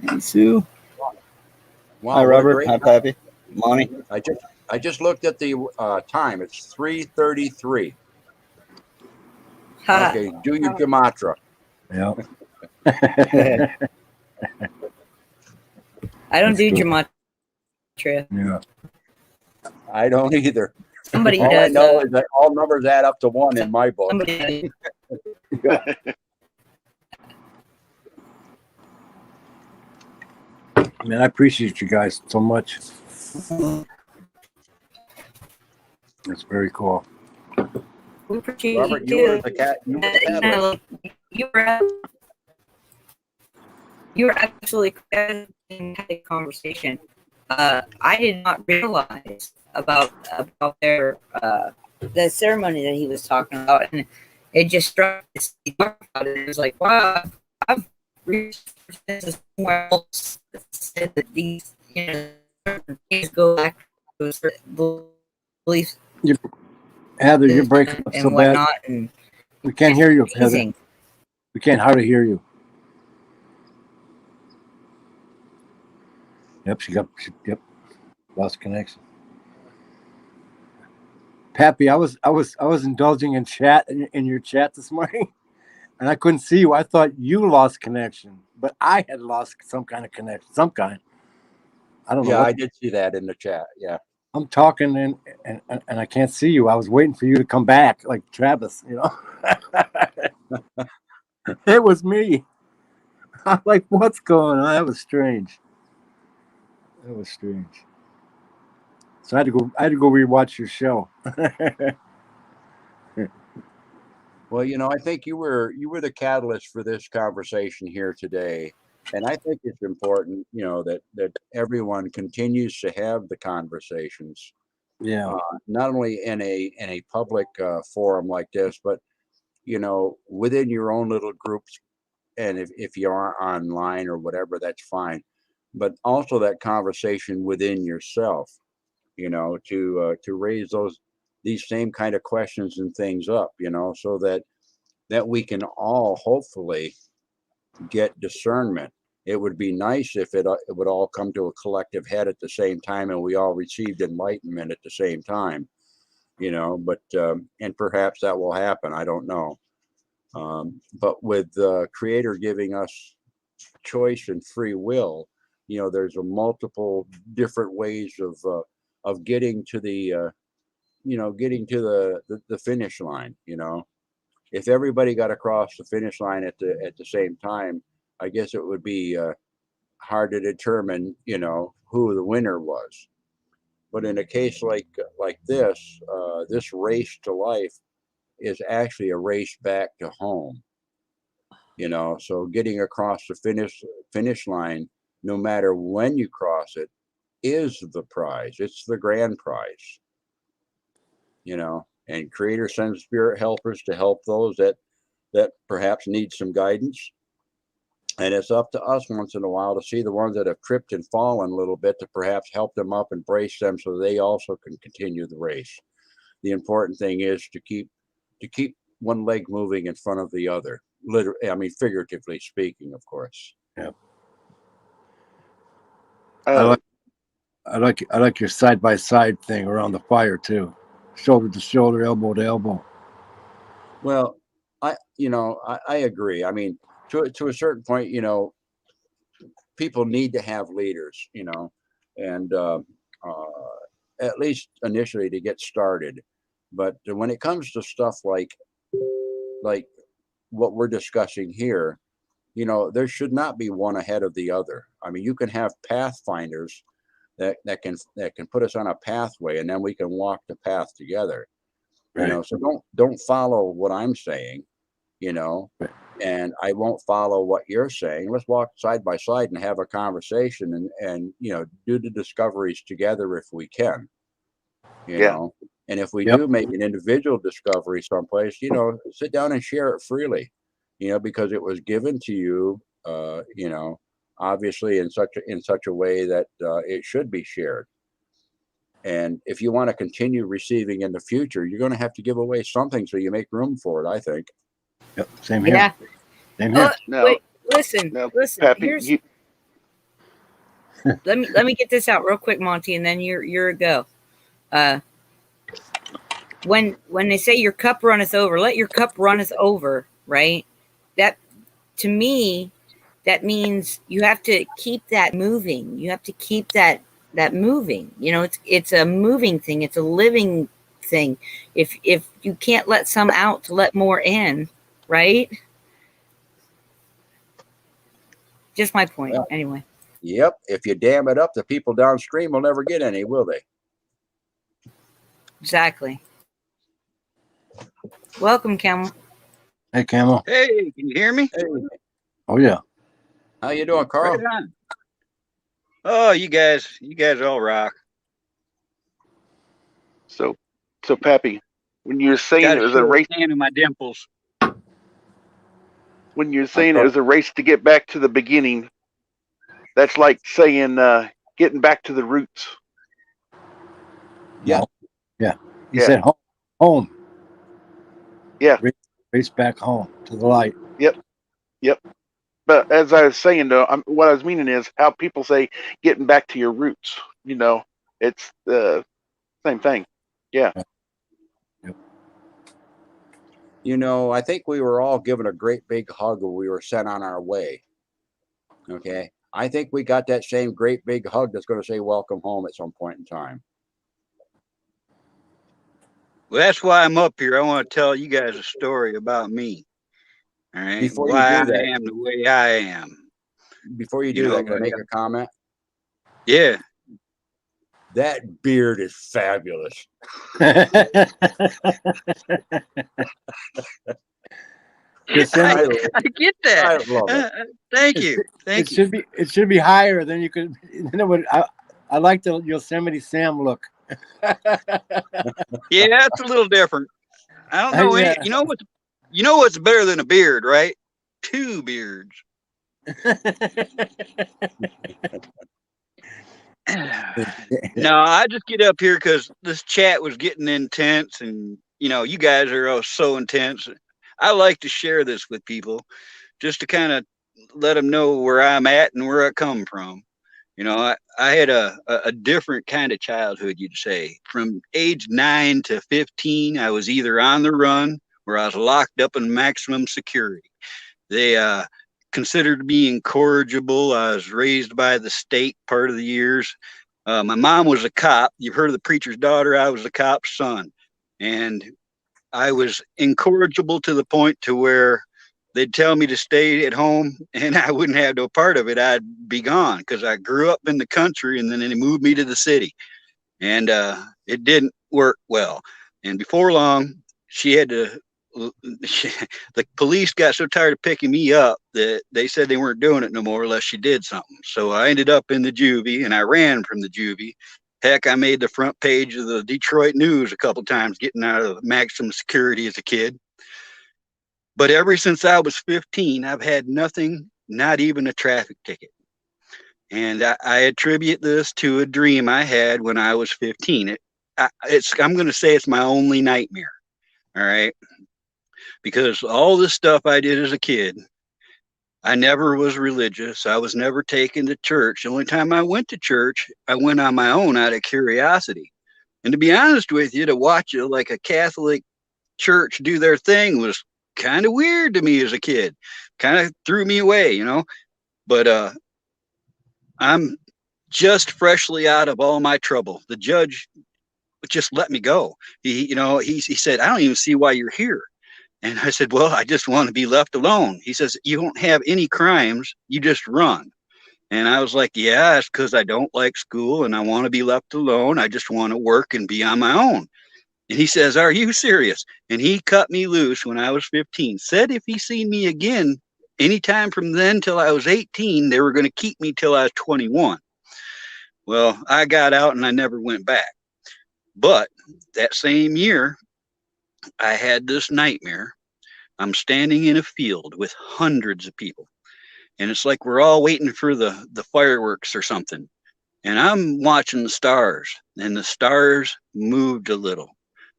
Hey, Sue. wow, Hi, what a Robert. great- Hi, Pappy. Monty. I just looked at the time. It's 3:33. Ha. Okay, do your gematria. Yeah. I don't That's do cool. gematria. Yeah. I don't either. Somebody All I does. know is that all numbers add up to 1 in my book. Somebody Man, I appreciate you guys so much. It's very cool. we appreciate Robert, you you were too. the cat. You were the catalyst. You were actually having a conversation. I did not realize about their the ceremony that he was talking about, and it just struck me. He talked about it. It was like, wow, I've researched this somewhere else that said that these things go back to certain beliefs Heather, you're breaking up and so bad. whatnot, and We can't hear you, Heather. amazing. We can't hardly hear you. Yep, yep, lost connection. Pappy, I was indulging in chat in your chat this morning, and I couldn't see you. I thought you lost connection, but I had lost some kind of connection, some kind. I don't know. Yeah, what- I did see that in the chat. Yeah. I'm talking and I can't see you. I was waiting for you to come back, like Travis, you know. It was me. I'm like, what's going on? That was strange. That was strange. So I had to go rewatch your show. Well, I think you were the catalyst for this conversation here today, and I think it's important, that everyone continues to have the conversations, Yeah. not only in a public forum like this, but within your own little groups, and if you are online or whatever, that's fine, but also that conversation within yourself, to raise these same kind of questions and things up, so that we can all hopefully get discernment. It would be nice if it would all come to a collective head at the same time and we all received enlightenment at the same time, but and perhaps that will happen. I don't know. But with the Creator giving us choice and free will, there's a multiple different ways of getting to the the finish line. If everybody got across the finish line at the same time, I guess it would be hard to determine who the winner was. But in a case like this, this race to life is actually a race back to home. So getting across the finish line, no matter when you cross it, is the prize. It's the grand prize, and Creator sends spirit helpers to help those that perhaps need some guidance. And it's up to us once in a while to see the ones that have tripped and fallen a little bit to perhaps help them up and brace them so they also can continue the race. The important thing is to keep one leg moving in front of the other. Literally, figuratively speaking, of course. Yeah. Uh, I like your side by side thing around the fire too, shoulder to shoulder, elbow to elbow. Well, I agree. To a certain point, people need to have leaders, and at least initially to get started. But when it comes to stuff like what we're discussing here, there should not be one ahead of the other. You can have pathfinders that can put us on a pathway, and then we can walk the path together. Right. So don't follow what I'm saying, Right. and I won't follow what you're saying. Let's walk side by side and have a conversation and do the discoveries together if we can, Yeah. and if we Yep. do make an individual discovery someplace, sit down and share it freely, because it was given to you, obviously in such a way that it should be shared. And if you want to continue receiving in the future, you're going to have to give away something so you make room for it, I think. Yep. Same here. Yeah. Same here. No, Wait, listen. no, Listen. Pappy, Here's you, let me get this out real quick, Monty, and then you're a go. When they say your cup runneth over, let your cup runneth over, right? That, to me, that means you have to keep that moving. You have to keep that moving. It's a moving thing. It's a living thing. If you can't let some out to let more in, right? Just my point. Well, anyway. Yep. If you dam it up, the people downstream will never get any, will they? Exactly. Welcome, Camel. Hey, Camel. Hey, can you hear me? Hey, Oh yeah. how you doing, Carl? Right on. Oh, you guys all rock. so Pappy, when you're saying Got it a was a race, hand in my dimples. when you're saying it was a race to get back to the beginning, that's like saying getting back to the roots. Yeah. Yeah. He Yeah. said home. Yeah. Race back home to the light. But as I was saying, though, what I was meaning is how people say getting back to your roots. It's the same thing. Yeah. I think we were all given a great big hug when we were sent on our way. Okay. I think we got that same great big hug that's going to say welcome home at some point in time. Well, that's why I'm up here. I want to tell you guys a story about me. All right. Before you why do that- I am the way I am. Before you You do know, that, can I make a comment? Yeah. That beard is fabulous. Yosemite, I get I that. love it. Thank you. Thank you. it should be higher than you could. I like the Yosemite Sam look. Yeah, it's a little different. I don't know. Yeah. You know what's better than a beard, right? Two beards. No, I just get up here because this chat was getting intense, and you guys are all so intense. I like to share this with people, just to kind of let them know where I'm at and where I come from. I had a different kind of childhood, you'd say. From age 9 to 15, I was either on the run or I was locked up in maximum security. They considered me incorrigible. I was raised by the state part of the years. My mom was a cop. You've heard of the preacher's daughter. I was the cop's son. And I was incorrigible to the point to where they'd tell me to stay at home and I wouldn't have no part of it. I'd be gone because I grew up in the country and then they moved me to the city. And it didn't work well. And before long, she had to the police got so tired of picking me up that they said they weren't doing it no more unless she did something. So I ended up in the juvie, and I ran from the juvie. Heck, I made the front page of the Detroit News a couple times getting out of maximum security as a kid. But ever since I was 15, I've had nothing, not even a traffic ticket. And I attribute this to a dream I had when I was 15. I'm going to say it's my only nightmare. All right. Because all the stuff I did as a kid, I never was religious. I was never taken to church. The only time I went to church, I went on my own out of curiosity. And to be honest with you, to watch like a Catholic church do their thing was kind of weird to me as a kid. Kind of threw me away, you know. But I'm just freshly out of all my trouble. The judge just let me go. He said, I don't even see why you're here. And I said, well, I just want to be left alone. He says, you don't have any crimes. You just run. And I was like, yeah, it's because I don't like school and I want to be left alone. I just want to work and be on my own. And he says, are you serious? And he cut me loose when I was 15. Said if he seen me again, anytime from then till I was 18, they were going to keep me till I was 21. Well, I got out and I never went back. But that same year, I had this nightmare. I'm standing in a field with hundreds of people. And it's like we're all waiting for the fireworks or something. And I'm watching the stars. And the stars moved a little.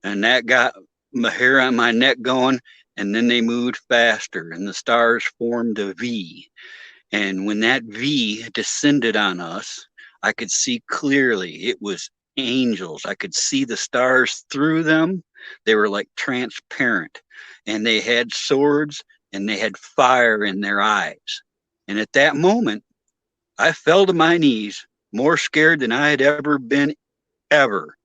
And that got my hair on my neck going. And then they moved faster. And the stars formed a V. And when that V descended on us, I could see clearly it was angels. I could see the stars through them. They were like transparent, and they had swords and they had fire in their eyes. And at that moment, I fell to my knees, more scared than I had ever been, ever.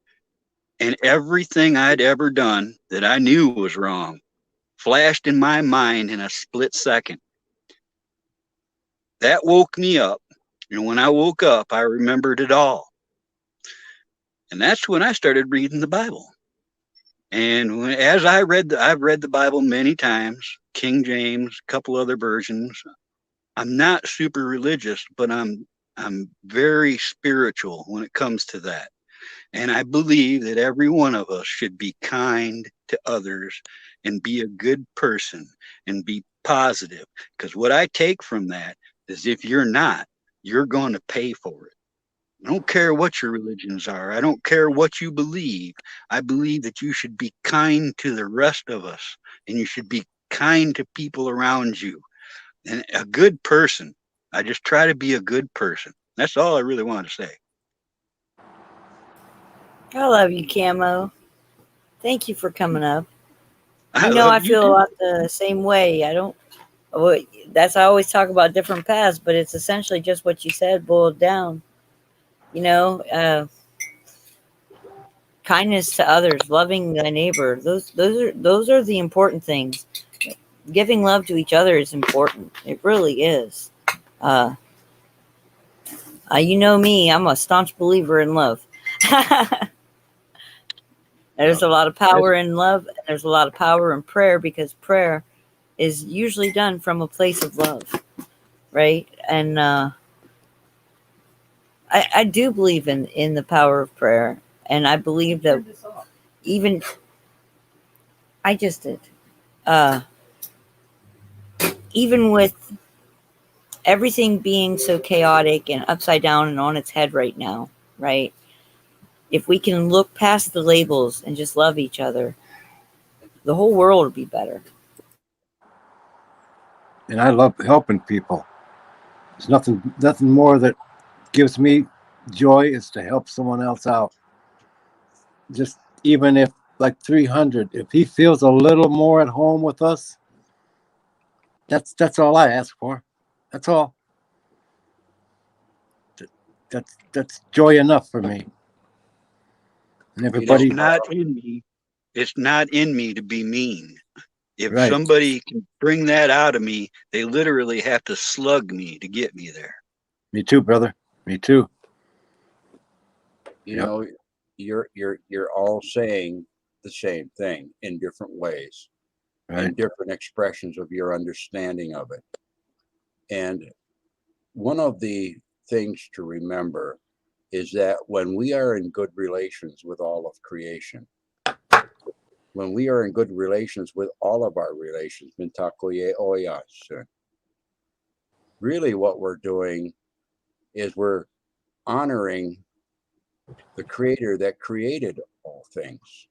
And everything I'd ever done that I knew was wrong flashed in my mind in a split second. That woke me up. And when I woke up, I remembered it all. And that's when I started reading the Bible. And as I've read the Bible many times, King James, a couple other versions. I'm not super religious, but I'm very spiritual when it comes to that. And I believe that every one of us should be kind to others and be a good person and be positive. Because what I take from that is if you're not, you're going to pay for it. I don't care what your religions are. I don't care what you believe. I believe that you should be kind to the rest of us and you should be kind to people around you. And a good person, I just try to be a good person. That's all I really want to say. I love you, Camo. Thank you for coming up. I I feel a lot the same way. I always talk about different paths, but it's essentially just what you said boiled down. Kindness to others, loving thy neighbor. Those are the important things. Giving love to each other is important. It really is. You know me, I'm a staunch believer in love. There's a lot of power in love. And there's a lot of power in prayer because prayer is usually done from a place of love, right? And I do believe in the power of prayer, and I believe that I just did. Even with everything being so chaotic and upside down and on its head right now, right? If we can look past the labels and just love each other, the whole world will be better. And I love helping people. There's nothing more that gives me joy is to help someone else out. Just even if like 300, if he feels a little more at home with us, that's all I ask for. That's all. That's joy enough for me. And everybody, It's not in me. It's not in me to be mean. If right. somebody can bring that out of me, they literally have to slug me to get me there. Me too, brother. Me too. You know, you're all saying the same thing in different ways. and different expressions of your understanding of it. And one of the things to remember is that when we are in good relations with all of creation, when we are in good relations with all of our relations, Mintakoye Oyas, really what we're doing is we're honoring the creator that created all things,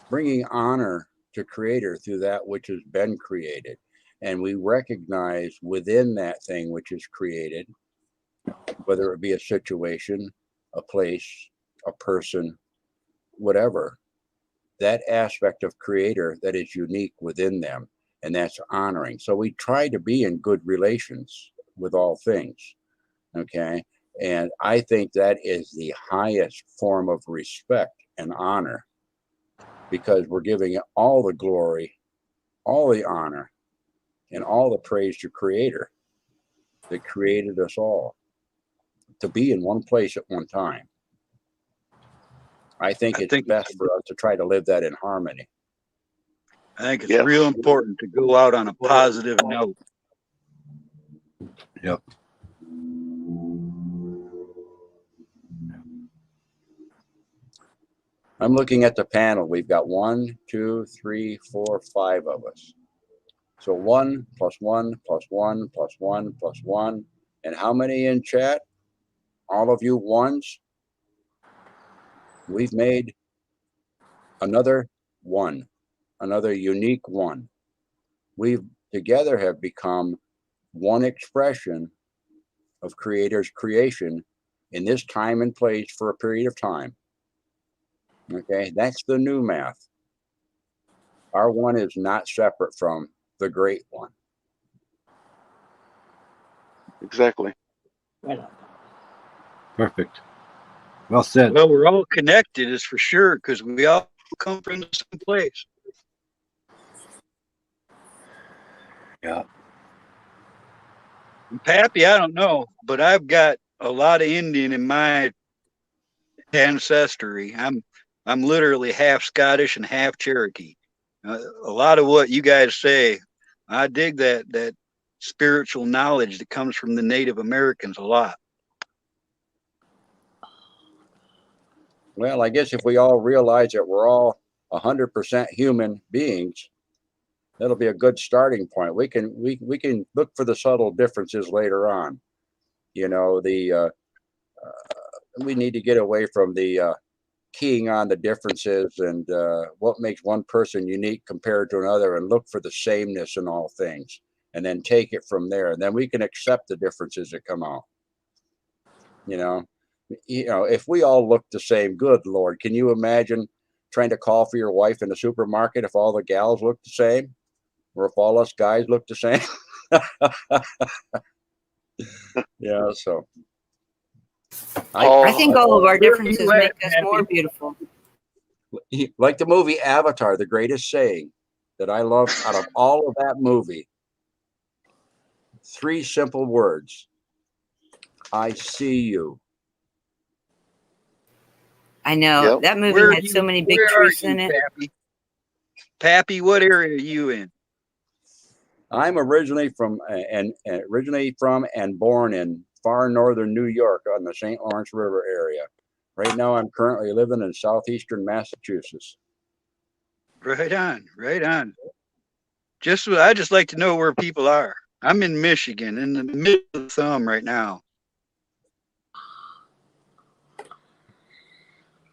bringing honor to creator through that which has been created. And we recognize within that thing which is created, whether it be a situation, a place, a person, whatever, that aspect of creator that is unique within them, and that's honoring. So we try to be in good relations with all things, okay? And I think that is the highest form of respect and honor, because we're giving it all the glory, all the honor, and all the praise to creator that created us all to be in one place at one time. I think it's best for us to try to live that in harmony. I think it's real important to go out on a positive note. Yep. I'm looking at the panel. We've got 1, 2, 3, 4, 5 of us. So 1 plus 1 plus 1 plus 1 plus 1. And how many in chat? All of you ones? We've made another one, another unique one. We together have become one expression of creator's creation in this time and place for a period of time. Okay, that's the new math. Our one is not separate from the great one. Exactly. Perfect. Well said. Well, we're all connected, is for sure, because we all come from the same place. Yeah. And Pappy, I don't know, but I've got a lot of Indian in my ancestry. I'm literally half Scottish and half Cherokee. A lot of what you guys say, I dig that spiritual knowledge that comes from the Native Americans a lot. Well, I guess if we all realize that we're all 100% human beings, that'll be a good starting point. We can look for the subtle differences later on. You know, we need to get away from the keying on the differences and what makes one person unique compared to another, and look for the sameness in all things, and then take it from there. And then we can accept the differences that come out. You know, if we all look the same, good Lord, can you imagine trying to call for your wife in the supermarket if all the gals look the same, or if all us guys look the same? Yeah, so I think all of our differences Where you make at, us Pappy? more beautiful. like the movie Avatar, the greatest saying that I love out of all of that movie, 3 simple words: I see you. I know Yep. that movie Where had so many big where are truths you, in it. Pappy? Pappy, what area are you in? I'm originally from and born in far northern New York on the St. Lawrence River area. Right now, I'm currently living in southeastern Massachusetts. Right on, right on. I just like to know where people are. I'm in Michigan, in the middle of the thumb right now.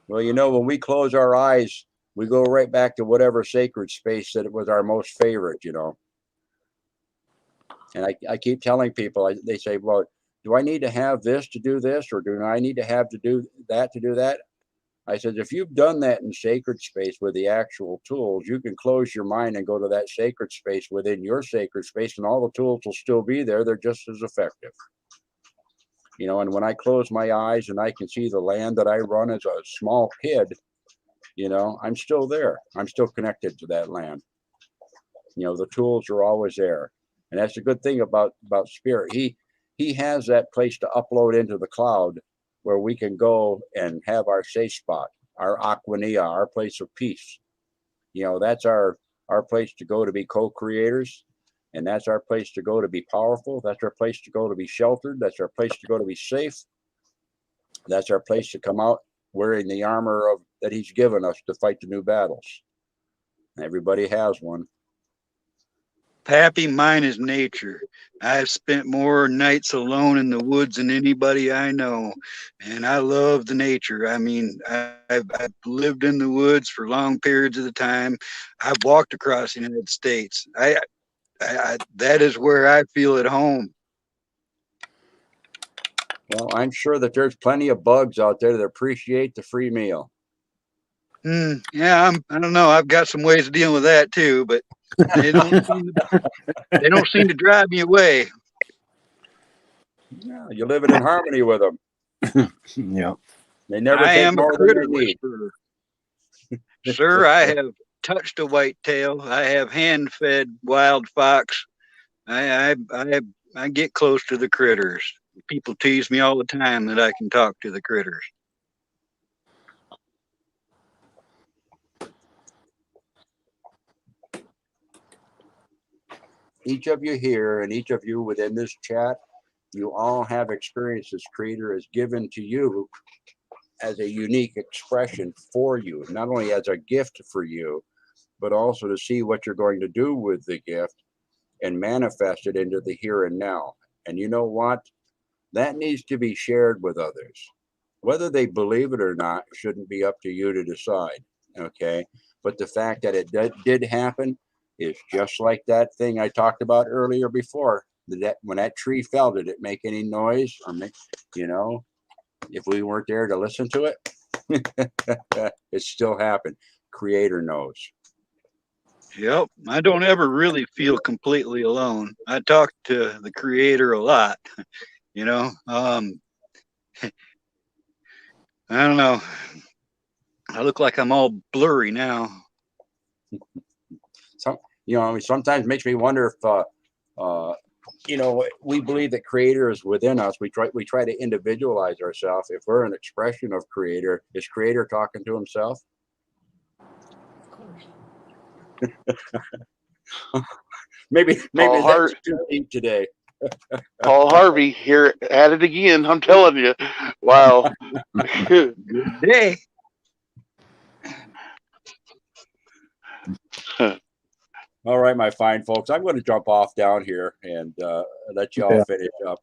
Well, you know, when we close our eyes, we go right back to whatever sacred space that it was our most favorite, you know. And I keep telling people, they say, well, do I need to have this to do this, or do I need to have to do that to do that? I said, if you've done that in sacred space with the actual tools, you can close your mind and go to that sacred space within your sacred space, and all the tools will still be there. They're just as effective. You know, and when I close my eyes and I can see the land that I run as a small kid, you know, I'm still there. I'm still connected to that land. You know, the tools are always there. And that's a good thing about spirit. He has that place to upload into the cloud where we can go and have our safe spot, our Aquania, our place of peace. You know, that's our our place to go to be co-creators. And that's our place to go to be powerful. That's our place to go to be sheltered. That's our place to go to be safe. That's our place to come out wearing the armor of that he's given us to fight the new battles. Everybody has one. Pappy, mine is nature. I've spent more nights alone in the woods than anybody I know, and I love the nature. I mean, I've lived in the woods for long periods of the time. I've walked across the United States. That is where I feel at home. Well, I'm sure that there's plenty of bugs out there that appreciate the free meal. Yeah, I don't know. I've got some ways of dealing with that too, but they don't seem to drive me away. Yeah, you're living in harmony with them. Yeah. They never I take am a more critter than they need. whisperer. Sir, I have touched a whitetail. I have hand-fed wild fox. I get close to the critters. People tease me all the time that I can talk to the critters. Each of you here and each of you within this chat, you all have experiences Creator has given to you as a unique expression for you, not only as a gift for you, but also to see what you're going to do with the gift and manifest it into the here and now. And you know what? That needs to be shared with others. Whether they believe it or not shouldn't be up to you to decide, okay? But the fact that it did happen is just like that thing I talked about earlier before. That when that tree fell, did it make any noise? Or make, you know, if we weren't there to listen to it, it still happened. Creator knows. Yep. I don't ever really feel completely alone. I talk to the Creator a lot, you know. I don't know. I look like I'm all blurry now. You know, sometimes makes me wonder if, you know, we believe that Creator is within us. We try to individualize ourselves. If we're an expression of Creator, is Creator talking to himself? maybe that's too deep today. Paul Harvey here at it again. I'm telling you. Wow. Good day. All right, my fine folks. I'm going to jump off down here and let y'all finish up.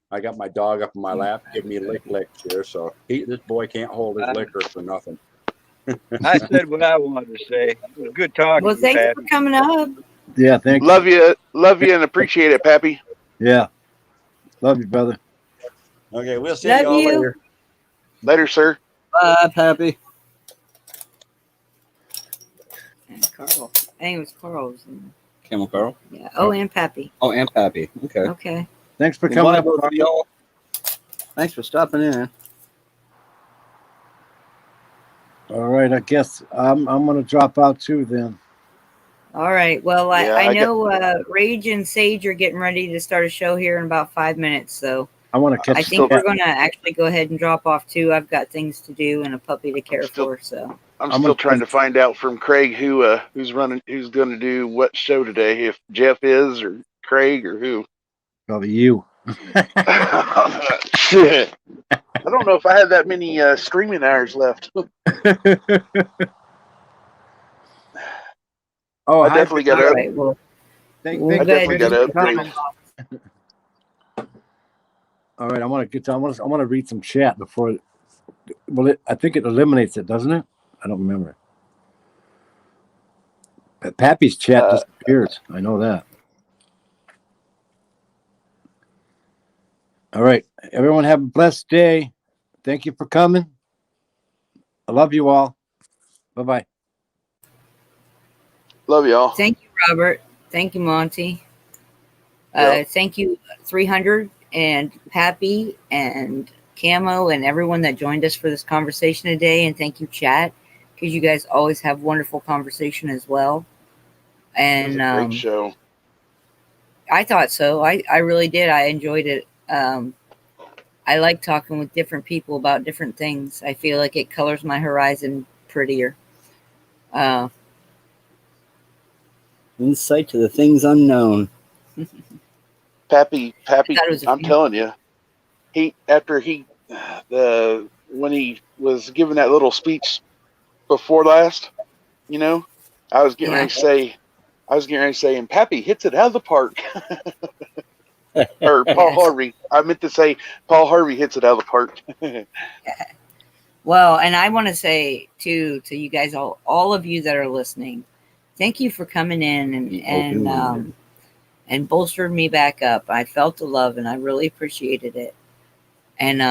I got my dog up in my lap, giving me licks here, so this boy can't hold his liquor for nothing. I said what I wanted to say. It was good talking. Well, thank you for coming up. Yeah, thank you. Love you, and appreciate it, Pappy. Yeah. Love you, brother. Okay, we'll see Love y'all you. later. Later, sir. Bye, Pappy. And Carl. I think it was Carl's. Camel Carl. Yeah. Oh, and Pappy. Oh, and Pappy. Okay. Okay. Thanks for Well, coming bye, up. both of y'all. Thanks for stopping in. All right, I guess I'm going to drop out too then. All right. Well, Yeah, I know Rage and Sage are getting ready to start a show here in about 5 minutes. So I want to catch I think we're going to actually go ahead and drop off too. I've got things to do and a puppy to care for. So I'm still trying to find out from Craig who's going to do what show today. If Jeff is or Craig or who. Probably you. Shit. I don't know if I have that many streaming hours left. Oh, I definitely got all up. right. Well, Thank we'll I go ahead definitely and got to just drop upgrade. it off. All right, I want to read some chat before. Well, I think it eliminates it, doesn't it? I don't remember. Pappy's chat disappears. I know that. All right, everyone have a blessed day. Thank you for coming. I love you all. Bye-bye. Love y'all. Thank you, Robert. Thank you, Monty. Yep. Thank you, 300 and Pappy and Camo and everyone that joined us for this conversation today. And thank you, chat, because you guys always have wonderful conversation as well. It was And a great show. I thought so. I really did. I enjoyed it. I like talking with different people about different things. I feel like it colors my horizon prettier. Insight to the things unknown. Pappy, thought it was a I'm few- telling you, when he was giving that little speech before last, you know, I was getting ready to say, and Pappy hits it out of the park. Or Paul Yes. Harvey. I meant to say Paul Harvey hits it out of the park. Well, and I want to say to you guys, all of you that are listening, thank you for coming in and bolstered me back up. I felt the love and I really appreciated it. And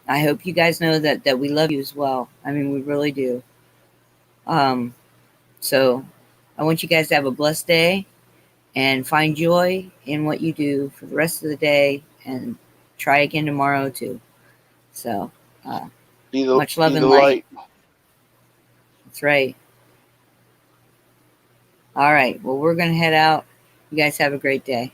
I hope you guys know that we love you as well. I mean, we really do. So I want you guys to have a blessed day and find joy in what you do for the rest of the day, and try again tomorrow too. So much love and light. That's right. All right. Well, we're going to head out. You guys have a great day.